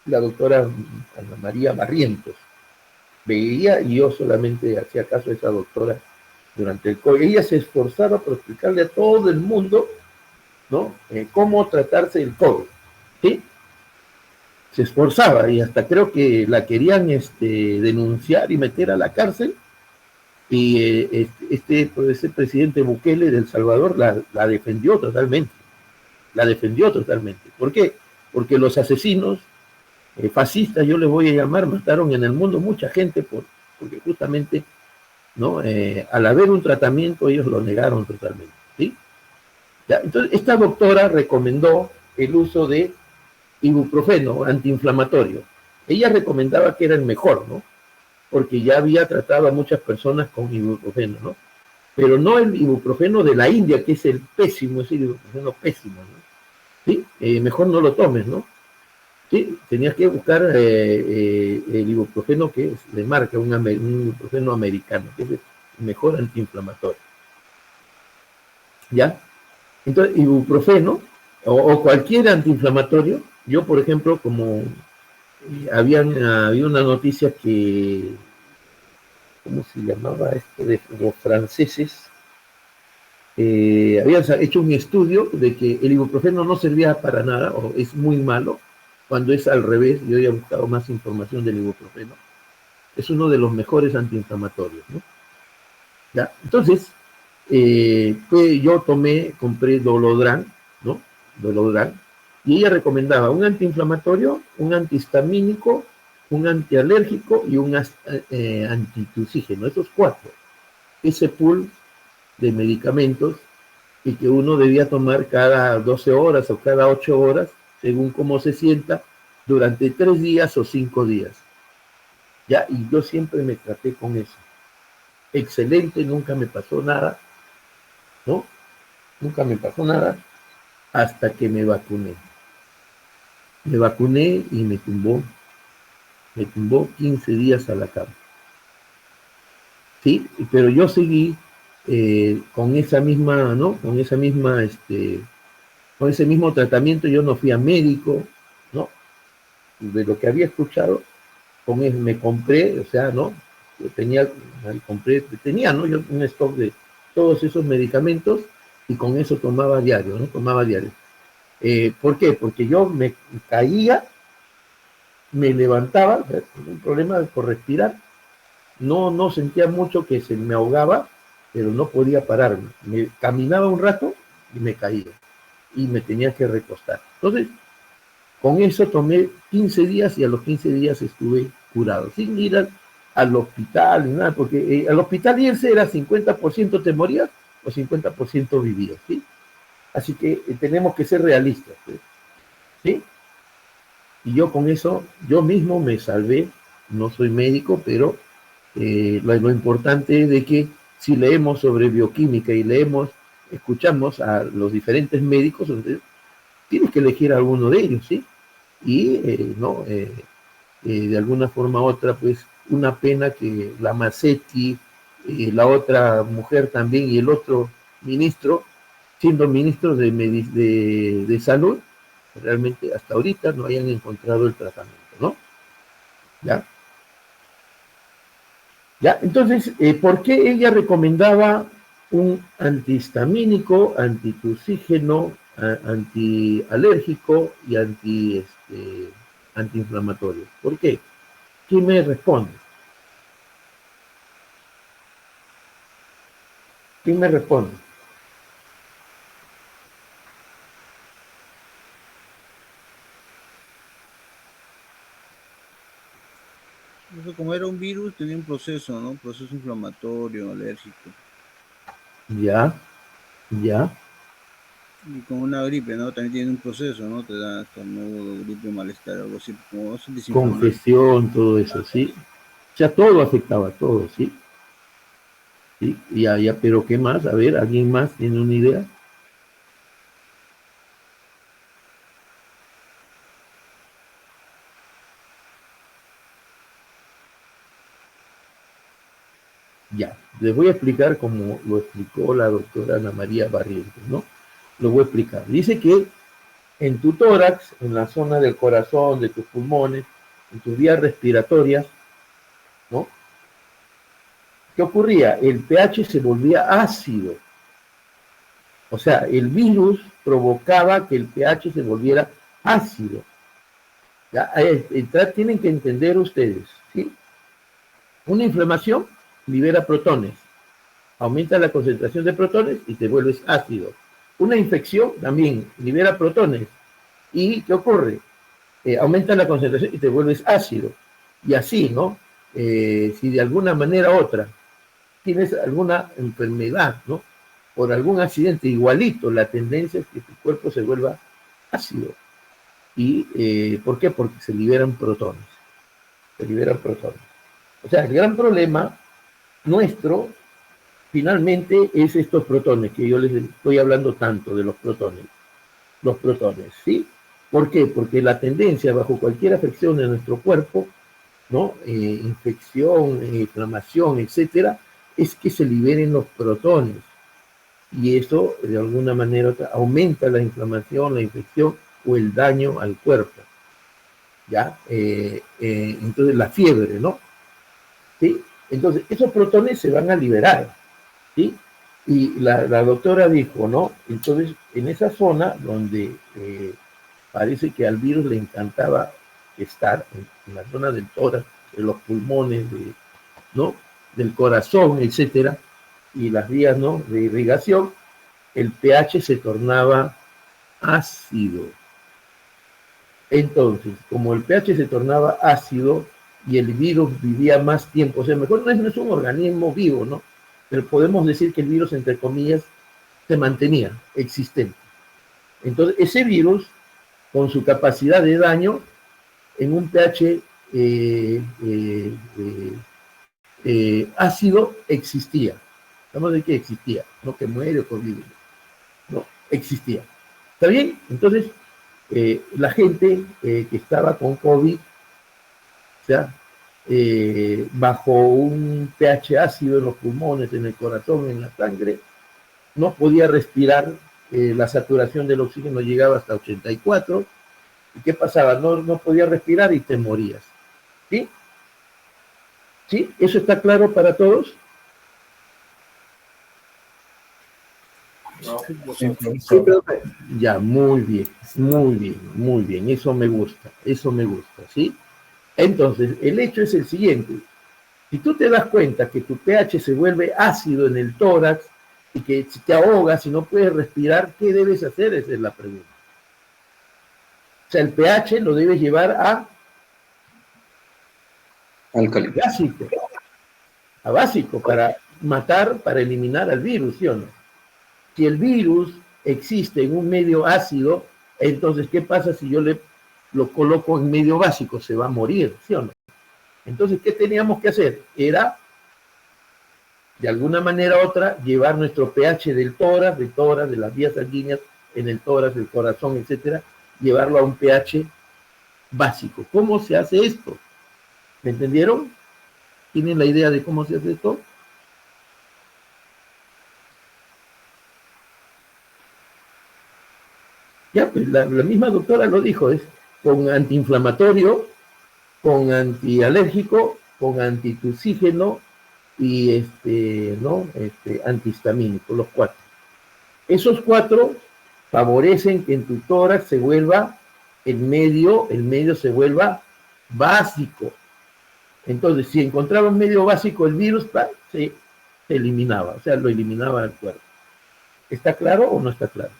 la doctora Ana María Barrientos. Veía y yo solamente hacía caso a esa doctora durante el COVID. Ella se esforzaba por explicarle a todo el mundo, ¿no? Cómo tratarse el COVID, ¿sí? Se esforzaba y hasta creo que la querían denunciar y meter a la cárcel y ese presidente Bukele de El Salvador la defendió totalmente, la defendió totalmente. ¿Por qué? Porque los asesinos fascistas, yo les voy a llamar, mataron en el mundo mucha gente porque justamente, ¿no? Al haber un tratamiento ellos lo negaron totalmente, ¿sí? ¿Ya? Entonces esta doctora recomendó el uso de ibuprofeno antiinflamatorio. Ella recomendaba que era el mejor, ¿no? Porque ya había tratado a muchas personas con ibuprofeno, ¿no? Pero no el ibuprofeno de la India, que es el pésimo, es el ibuprofeno pésimo, ¿no? ¿Sí? Mejor no lo tomes, ¿no? Sí, tenías que buscar el ibuprofeno que es de marca, un ibuprofeno americano, que es el mejor antiinflamatorio. ¿Ya? Entonces, ibuprofeno o cualquier antiinflamatorio, yo por ejemplo, como había una noticia que, ¿cómo se llamaba esto? De los franceses, habían hecho un estudio de que el ibuprofeno no servía para nada, o es muy malo, cuando es al revés. Yo había buscado más información del ibuprofeno. Es uno de los mejores antiinflamatorios, ¿no? ¿Ya? Entonces, pues yo compré Dolodran, ¿no? Dolodran, y ella recomendaba un antiinflamatorio, un antihistamínico, un antialérgico y un antitusígeno, esos 4. Ese pool de medicamentos y que uno debía tomar cada 12 horas o cada 8 horas, según cómo se sienta, durante 3 días o 5 días. ¿Ya? Y yo siempre me traté con eso. Excelente, nunca me pasó nada, ¿no? Nunca me pasó nada hasta que me vacuné. Me vacuné y me tumbó 15 días a la cama. Sí, pero yo seguí con esa misma, ¿no? Con ese mismo tratamiento. Yo no fui a médico, ¿no? De lo que había escuchado, me compré, o sea, ¿no? Yo tenía, ¿no? Yo un stock de todos esos medicamentos y con eso tomaba diario, ¿no? Tomaba diario. ¿Por qué? Porque yo me caía, me levantaba, o sea, un problema por respirar, no sentía mucho, que se me ahogaba, pero no podía pararme. Me caminaba un rato y me caía y me tenía que recostar. Entonces, con eso tomé 15 días y a los 15 días estuve curado, sin ir al hospital ni nada, porque al hospital irse era 50% te morías o 50% vivías, ¿sí? Así que tenemos que ser realistas, ¿sí? Y yo con eso, yo mismo me salvé. No soy médico, pero lo importante es de que si leemos sobre bioquímica y escuchamos a los diferentes médicos, entonces, tienes que elegir a alguno de ellos, ¿sí? Y de alguna forma u otra, pues una pena que la Macetti, la otra mujer también y el otro ministro, siendo ministros de salud, realmente hasta ahorita no hayan encontrado el tratamiento, ¿no? ¿Ya? ¿Ya? Entonces, ¿por qué ella recomendaba un antihistamínico, antitusígeno, antialérgico y antiinflamatorio? ¿Por qué? ¿Quién me responde? ¿Quién me responde? Eso, como era un virus, tenía un proceso, ¿no? Proceso inflamatorio, alérgico. Ya. Y como una gripe, ¿no? También tiene un proceso, ¿no? Te da estornudo, gripe, malestar, algo así, como es desinflamatorio. Congestión, todo eso, ¿sí? O sea, todo afectaba, todo, ¿sí? ¿Sí? Ya, pero ¿qué más? A ver, ¿alguien más tiene una idea? Ya, Les voy a explicar como lo explicó la doctora Ana María Barrientos, ¿no? Lo voy a explicar. Dice que en tu tórax, en la zona del corazón, de tus pulmones, en tus vías respiratorias, ¿no? ¿Qué ocurría? El pH se volvía ácido. O sea, el virus provocaba que el pH se volviera ácido. Ya, tienen que entender ustedes, ¿sí? Una inflamación libera protones, aumenta la concentración de protones y te vuelves ácido. Una infección también libera protones. ¿Y qué ocurre? Aumenta la concentración y te vuelves ácido. Y así, ¿no? Si de alguna manera u otra tienes alguna enfermedad, ¿no? Por algún accidente, igualito, la tendencia es que tu cuerpo se vuelva ácido. ¿Y por qué? Porque se liberan protones. Se liberan protones. O sea, el gran problema nuestro, finalmente, es estos protones, que yo les estoy hablando tanto de los protones. Los protones, ¿sí? ¿Por qué? Porque la tendencia bajo cualquier afección de nuestro cuerpo, ¿no? Infección, inflamación, etcétera, es que se liberen los protones. Y eso, de alguna manera, aumenta la inflamación, la infección o el daño al cuerpo. ¿Ya? Entonces, la fiebre, ¿no? ¿Sí? Entonces, esos protones se van a liberar, ¿sí? Y la doctora dijo, ¿no? Entonces, en esa zona donde parece que al virus le encantaba estar, en la zona del tórax, de los pulmones, ¿no? Del corazón, etcétera, y las vías, ¿no? De irrigación, el pH se tornaba ácido. Entonces, como el pH se tornaba ácido y el virus vivía más tiempo, o sea, mejor no es un organismo vivo, ¿no? Pero podemos decir que el virus, entre comillas, se mantenía existente. Entonces, ese virus, con su capacidad de daño, en un pH ácido, existía. Estamos de que existía, no que muere o que vive. No, existía. ¿Está bien? Entonces, la gente que estaba con COVID, o sea, bajo un pH ácido en los pulmones, en el corazón, en la sangre, no podía respirar, la saturación del oxígeno llegaba hasta 84, ¿y qué pasaba? No podía respirar y te morías. ¿Sí? ¿Sí? ¿Eso está claro para todos? Sí, ya, muy bien, eso me gusta, ¿sí? Entonces, el hecho es el siguiente: si tú te das cuenta que tu pH se vuelve ácido en el tórax y que si te ahogas y no puedes respirar, ¿qué debes hacer? Esa es la pregunta. O sea, el pH lo debes llevar a alcalino, básico, para matar, para eliminar al virus, ¿sí o no? Si el virus existe en un medio ácido, entonces, ¿qué pasa si yo lo coloco en medio básico? Se va a morir, ¿sí o no? Entonces, ¿qué teníamos que hacer? Era, de alguna manera u otra, llevar nuestro pH del tórax, de las vías sanguíneas, en el tórax, del corazón, etcétera, llevarlo a un pH básico. ¿Cómo se hace esto? ¿Me entendieron? ¿Tienen la idea de cómo se hace esto? Ya, pues la misma doctora lo dijo, es con antiinflamatorio, con antialérgico, con antitusígeno y antihistamínico, los 4. Esos 4 favorecen que en tu tórax se vuelva el medio se vuelva básico. Entonces, si encontraba un medio básico, el virus se eliminaba, o sea, lo eliminaba del cuerpo. ¿Está claro o no está claro?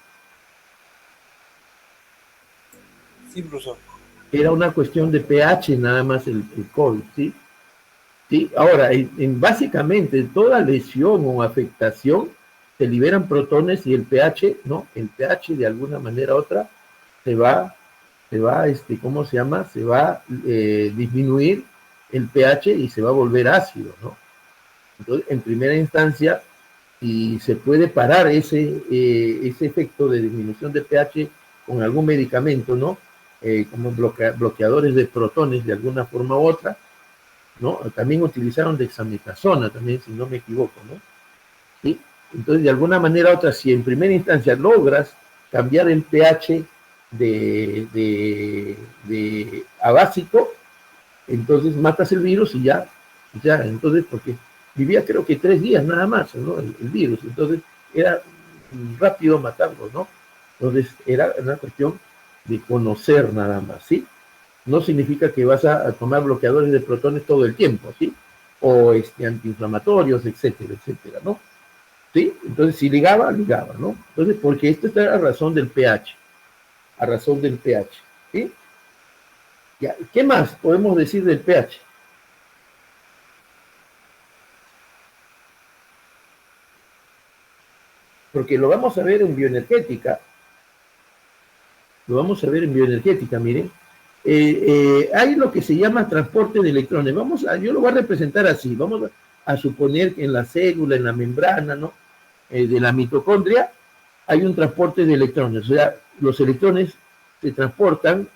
Sí, profesor. Era una cuestión de pH nada más el COVID, ¿sí? ¿Sí? Ahora, básicamente, toda lesión o afectación se liberan protones y el pH, ¿no? El pH de alguna manera u otra se va, ¿cómo se llama? Se va a disminuir el pH y se va a volver ácido, ¿no? Entonces, en primera instancia, y se puede parar ese efecto de disminución de pH con algún medicamento, ¿no? Como bloqueadores de protones de alguna forma u otra, ¿no? También utilizaron dexametasona, también, si no me equivoco, ¿no? ¿Sí? Entonces, de alguna manera u otra, si en primera instancia logras cambiar el pH a básico, entonces matas el virus y ya, entonces, porque vivía creo que 3 días nada más, ¿no? El virus, entonces era rápido matarlo, ¿no? Entonces era una cuestión de conocer nada más, ¿sí? No significa que vas a tomar bloqueadores de protones todo el tiempo, ¿sí? O antiinflamatorios, etcétera, etcétera, ¿no? ¿Sí? Entonces, si ligaba, ¿no? Entonces, porque esto está a razón del pH, ¿sí? Ya, ¿qué más podemos decir del pH? Porque lo vamos a ver en bioenergética. Miren. Hay lo que se llama transporte de electrones. Yo lo voy a representar así. Vamos a suponer que en la célula, en la membrana, ¿no? De la mitocondria, hay un transporte de electrones. O sea, los electrones se transportan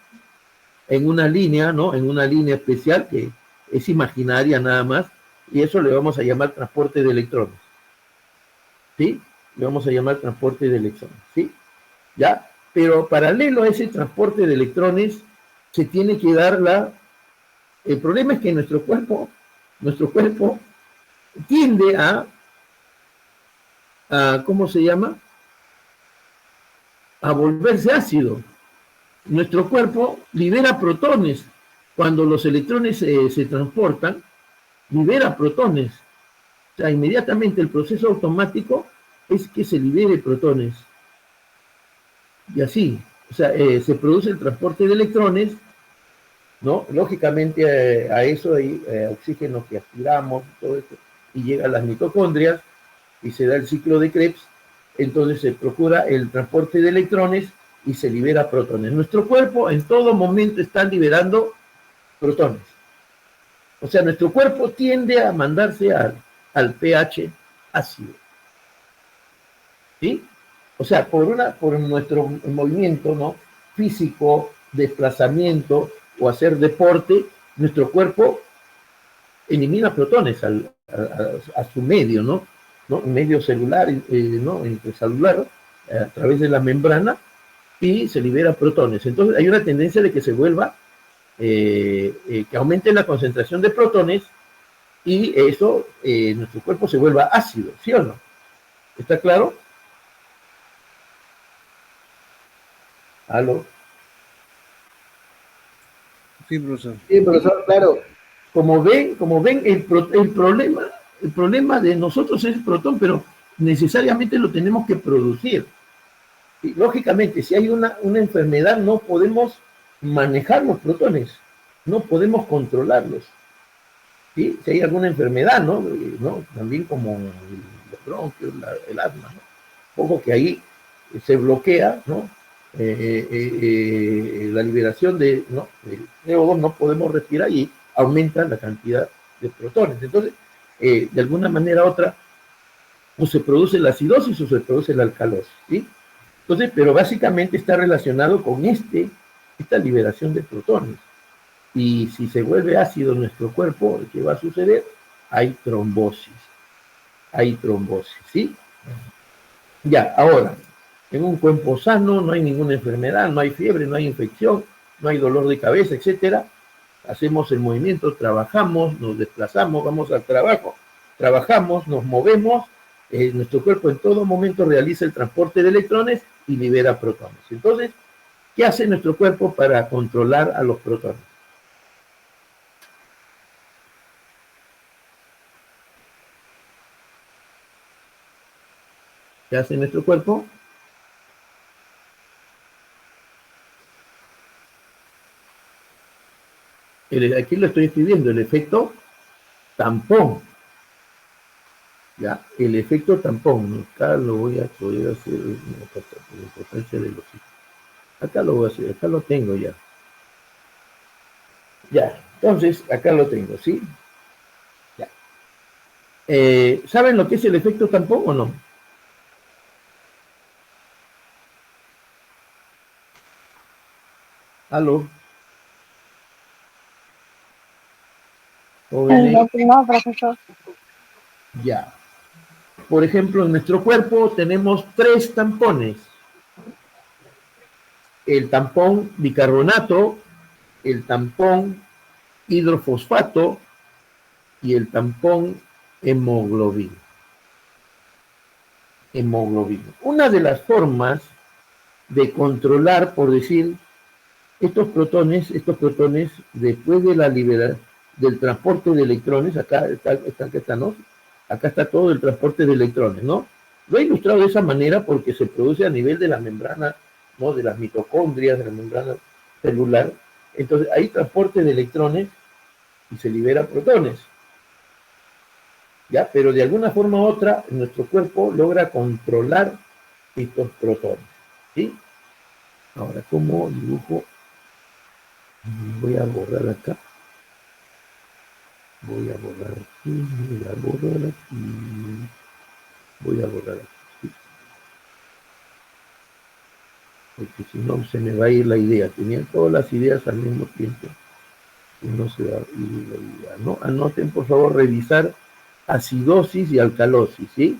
en una línea, ¿no? En una línea especial que es imaginaria nada más, y eso le vamos a llamar transporte de electrones. ¿Sí? Le vamos a llamar transporte de electrones, ¿sí? ¿Ya? Pero paralelo a ese transporte de electrones, se tiene que dar el problema es que nuestro cuerpo tiende ¿cómo se llama? A volverse ácido. Nuestro cuerpo libera protones. Cuando los electrones se transportan, libera protones. O sea, inmediatamente el proceso automático es que se libere protones. Y así, o sea, se produce el transporte de electrones, ¿no? Lógicamente a eso hay oxígeno que aspiramos, todo esto, y llega a las mitocondrias y se da el ciclo de Krebs, entonces se procura el transporte de electrones y se libera protones. Nuestro cuerpo en todo momento está liberando protones. O sea, nuestro cuerpo tiende a mandarse al pH ácido. ¿Sí? O sea, por nuestro movimiento, ¿no? Físico, desplazamiento o hacer deporte, nuestro cuerpo elimina protones a su medio, ¿no? Medio celular, ¿no? Intracelular, a través de la membrana, y se libera protones. Entonces hay una tendencia de que se vuelva, que aumente la concentración de protones, y eso, nuestro cuerpo se vuelva ácido, ¿sí o no? ¿Está claro? ¿Aló? Sí, profesor. Sí, profesor, claro. Como ven, el problema de nosotros es el protón, pero necesariamente lo tenemos que producir. Y lógicamente, si hay una enfermedad, no podemos manejar los protones, no podemos controlarlos. ¿Sí? Si hay alguna enfermedad, ¿no? También como los bronquios, el asma, ¿no? Ojo que ahí se bloquea, ¿no? La liberación de CO2, no podemos respirar y aumenta la cantidad de protones. Entonces, de alguna manera u otra, o se produce la acidosis o se produce la alcalosis, ¿sí? Entonces, pero básicamente está relacionado con esta liberación de protones. Y si se vuelve ácido nuestro cuerpo, ¿qué va a suceder? Hay trombosis, ¿sí? Ya, ahora, en un cuerpo sano no hay ninguna enfermedad, no hay fiebre, no hay infección, no hay dolor de cabeza, etcétera. Hacemos el movimiento, trabajamos, nos desplazamos, vamos al trabajo, trabajamos, nos movemos, nuestro cuerpo en todo momento realiza el transporte de electrones y libera protones. Entonces, ¿qué hace nuestro cuerpo para controlar a los protones? ¿Qué hace nuestro cuerpo? Aquí lo estoy escribiendo, el efecto tampón. Ya, el efecto tampón. Acá lo voy a poder hacer, la importancia de los hijos. Acá lo voy a hacer, acá lo tengo ya. Ya, entonces, acá lo tengo, ¿sí? Ya. ¿Saben lo que es el efecto tampón o no? ¿Aló? jóvenes. No, profesor. Ya. Por ejemplo, en nuestro cuerpo tenemos 3 tampones. El tampón bicarbonato, el tampón hidrofosfato y el tampón hemoglobina. Una de las formas de controlar, por decir, estos protones, después de la liberación del transporte de electrones, acá está, ¿no? Acá está todo el transporte de electrones, ¿no? Lo he ilustrado de esa manera porque se produce a nivel de la membrana, ¿no? De las mitocondrias, de la membrana celular. Entonces, hay transporte de electrones y se liberan protones. ¿Ya? Pero de alguna forma u otra, nuestro cuerpo logra controlar estos protones. ¿Sí? Ahora, ¿cómo dibujo? Voy a borrar acá. Voy a borrar aquí. ¿Sí? Porque si no, se me va a ir la idea. Tenía todas las ideas al mismo tiempo. Y no se va a ir la idea, ¿no? Anoten, por favor, revisar acidosis y alcalosis, ¿sí?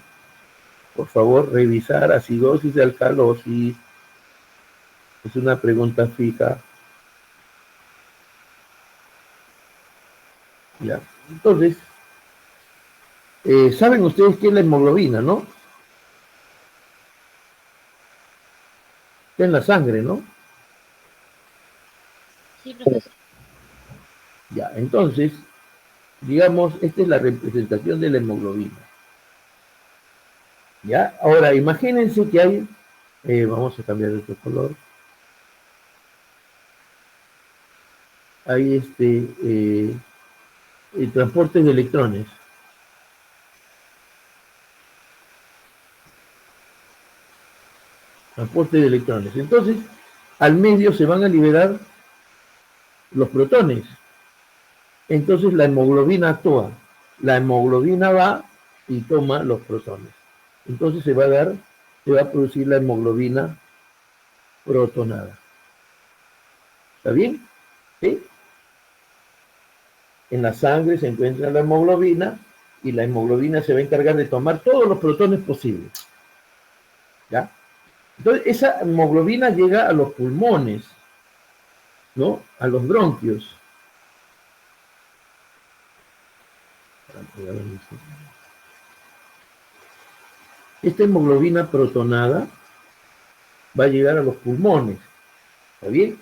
Por favor, revisar acidosis y alcalosis. Es una pregunta fija. Ya. Entonces, ¿saben ustedes qué es la hemoglobina, no? Está en la sangre, ¿no? Sí, profesor. Ya, entonces, digamos, esta es la representación de la hemoglobina. ¿Ya? Ahora, imagínense que hay, vamos a cambiar de otro color. Hay el transporte de electrones. Transporte de electrones. Entonces, al medio se van a liberar los protones. Entonces la hemoglobina actúa. La hemoglobina va y toma los protones. Entonces se va a producir la hemoglobina protonada. ¿Está bien? ¿Sí? En la sangre se encuentra la hemoglobina y la hemoglobina se va a encargar de tomar todos los protones posibles. ¿Ya? Entonces esa hemoglobina llega a los pulmones, ¿no? A los bronquios. Esta hemoglobina protonada va a llegar a los pulmones, ¿está bien?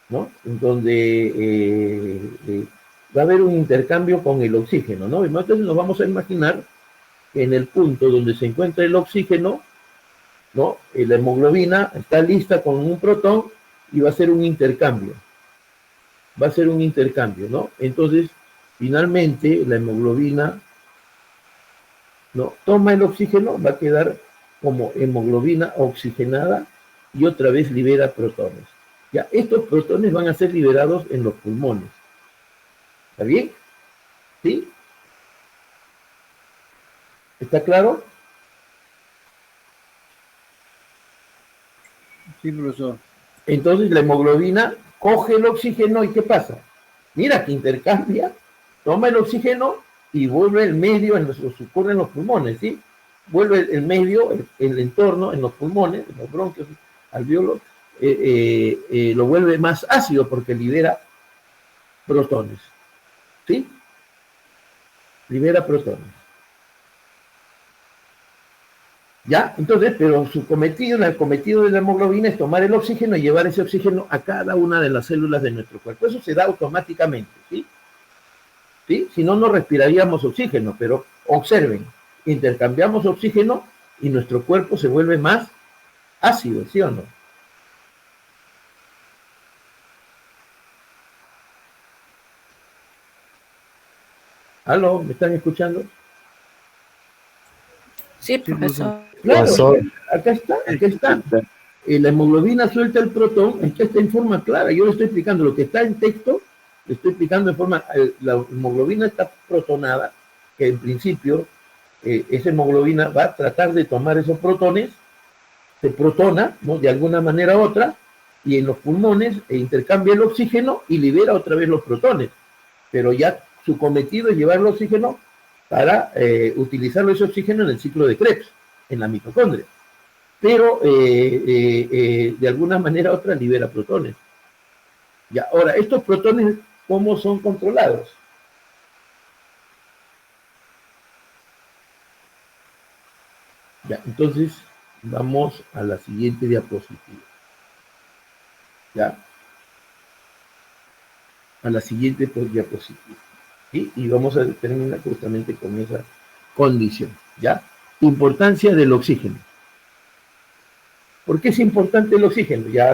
¿No? En donde va a haber un intercambio con el oxígeno, ¿no? Entonces nos vamos a imaginar que en el punto donde se encuentra el oxígeno, ¿no? La hemoglobina está lista con un protón y va a ser un intercambio. Va a ser un intercambio, ¿no? Entonces, finalmente, la hemoglobina, ¿no? Toma el oxígeno, va a quedar como hemoglobina oxigenada y otra vez libera protones. Ya, estos protones van a ser liberados en los pulmones. ¿Está bien? ¿Sí? ¿Está claro? Sí, profesor. Entonces la hemoglobina coge el oxígeno y ¿qué pasa? Mira que intercambia, toma el oxígeno y vuelve el medio, ocurre en los pulmones, ¿sí? Vuelve el medio, el entorno en los pulmones, en los bronquios, alvéolos, lo vuelve más ácido porque libera protones, ¿sí? Libera protones. ¿Ya? Entonces, pero el cometido de la hemoglobina es tomar el oxígeno y llevar ese oxígeno a cada una de las células de nuestro cuerpo. Eso se da automáticamente, ¿sí? ¿Sí? Si no, no respiraríamos oxígeno, pero observen, intercambiamos oxígeno y nuestro cuerpo se vuelve más ácido, ¿sí o no? ¿Aló? ¿Me están escuchando? Sí, profesor. Claro, acá está. La hemoglobina suelta el protón, aquí está en forma clara. Yo le estoy explicando lo que está en texto, le estoy explicando en forma, la hemoglobina está protonada, que en principio esa hemoglobina va a tratar de tomar esos protones, se protona, ¿no? De alguna manera u otra, y en los pulmones intercambia el oxígeno y libera otra vez los protones, pero ya su cometido es llevar el oxígeno para utilizar ese oxígeno en el ciclo de Krebs, en la mitocondria. Pero de alguna manera u otra libera protones. Ya, ahora, estos protones, ¿cómo son controlados? Ya, entonces vamos a la siguiente diapositiva. Ya. A la siguiente diapositiva. ¿Sí? Y vamos a terminar justamente con esa condición. ¿Ya? Importancia del oxígeno. ¿Por qué es importante el oxígeno? Ya